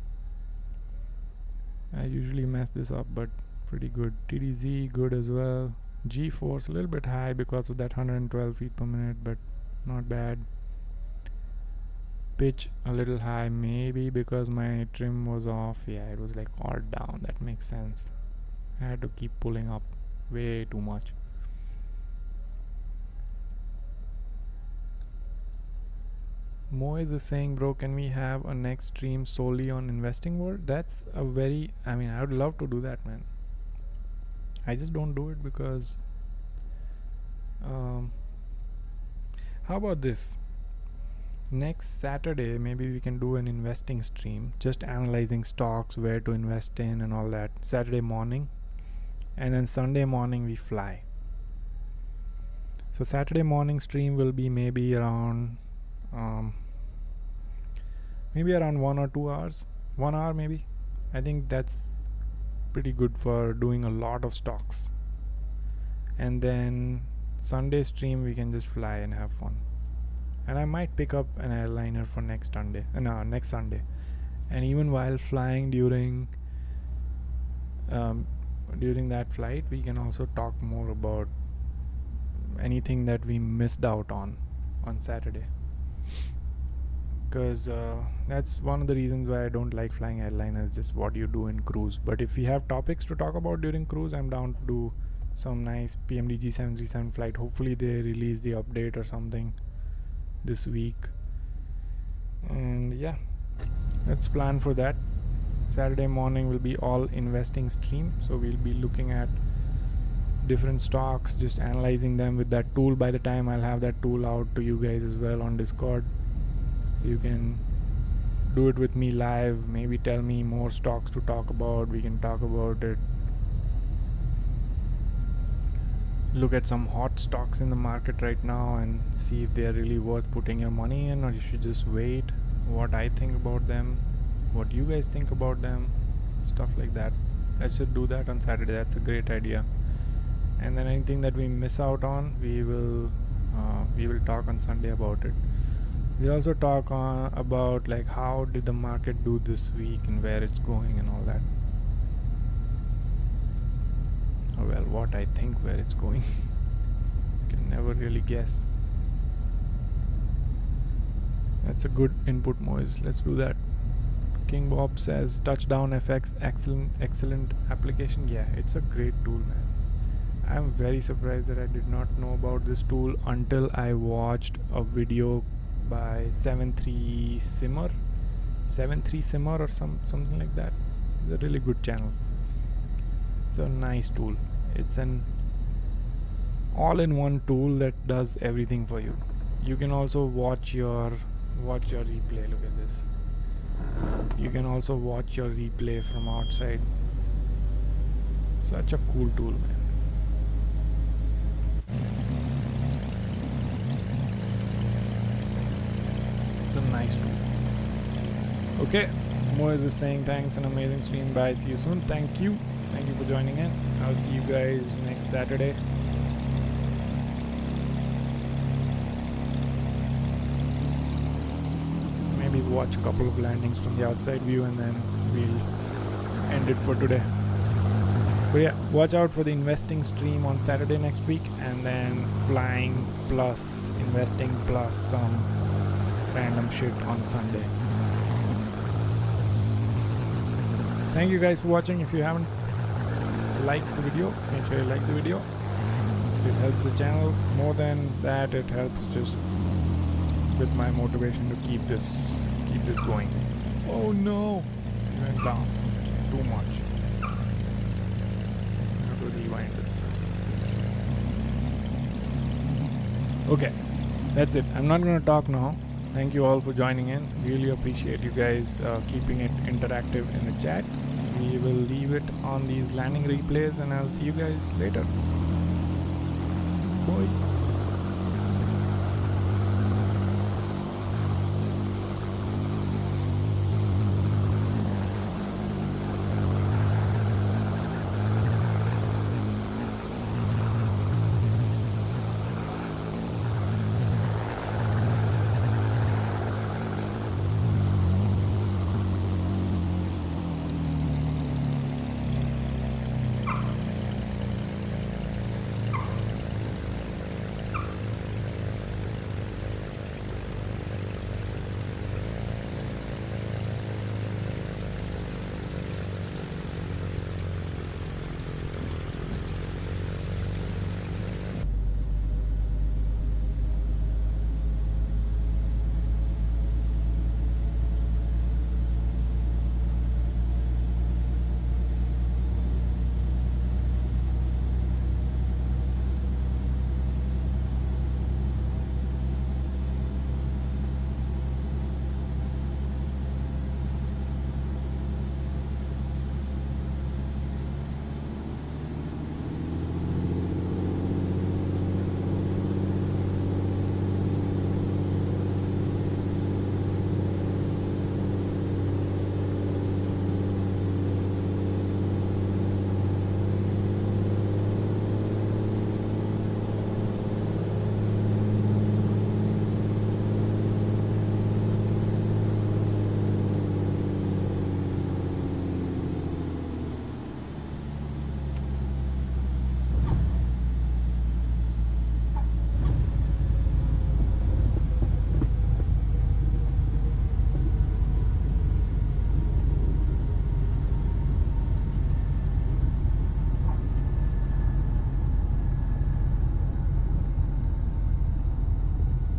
I usually mess this up, but pretty good. TDZ, good as well. G-force, a little bit high because of that 112 feet per minute, but not bad. Pitch, a little high, maybe because my trim was off. Yeah, it was like all down. That makes sense. I had to keep pulling up way too much. Moise is saying, bro, can we have a next stream solely on investing world? That's a very, I mean, I would love to do that, man. I just don't do it because how about this? Next Saturday, maybe we can do an investing stream, just analyzing stocks, where to invest in and all that. Saturday morning, and then Sunday morning we fly. So Saturday morning stream will be maybe around 1 or 2 hours. 1 hour maybe. I think that's pretty good for doing a lot of stocks. And then Sunday stream we can just fly and have fun. And I might pick up an airliner for next Sunday. And even while flying during that flight, we can also talk more about anything that we missed out on Saturday. Because that's one of the reasons why I don't like flying airliners, just what you do in cruise. But if we have topics to talk about during cruise, I'm down to do some nice PMDG 737 flight. Hopefully they release the update or something this week. And yeah, let's plan for that. Saturday morning will be all investing stream, so we'll be looking at different stocks, just analyzing them with that tool. By the time I'll have that tool out to you guys as well on Discord, so you can do it with me live. Maybe tell me more stocks to talk about, we can talk about it. Look at some hot stocks in the market right now and see if they are really worth putting your money in, or you should just wait. What I think about them, what you guys think about them, stuff like that. I should do that on Saturday. That's a great idea. And then anything that we miss out on, we will talk on Sunday about it. We also talk about like how did the market do this week and where it's going and all that. Well, what I think where it's going. can never really guess. That's a good input, Moise. Let's do that. King Bob says touchdown FX, excellent application. Yeah, it's a great tool, man. I'm very surprised that I did not know about this tool until I watched a video by 73 Simmer or something like that. It's a really good channel. It's a nice tool. It's an all-in-one tool that does everything for you. You can also watch your replay. Look at this. You can also watch your replay from outside. Such a cool tool, man. It's a nice tool. Okay, Moise is saying thanks, an amazing stream. Bye, see you soon. Thank you for joining in. I'll see you guys next Saturday. Maybe watch a couple of landings from the outside view and then we'll end it for today. But yeah, watch out for the investing stream on Saturday next week, and then flying plus investing plus some random shit on Sunday. Thank you guys for watching. If you haven't liked the video, make sure you like the video. It helps the channel. More than that, it helps just with my motivation to keep this going. Oh no, it went down too much. I have to rewind this. Okay, that's it. I'm not going to talk now. Thank you all for joining in. Really appreciate you guys keeping it interactive in the chat. We will leave it on these landing replays, and I'll see you guys later.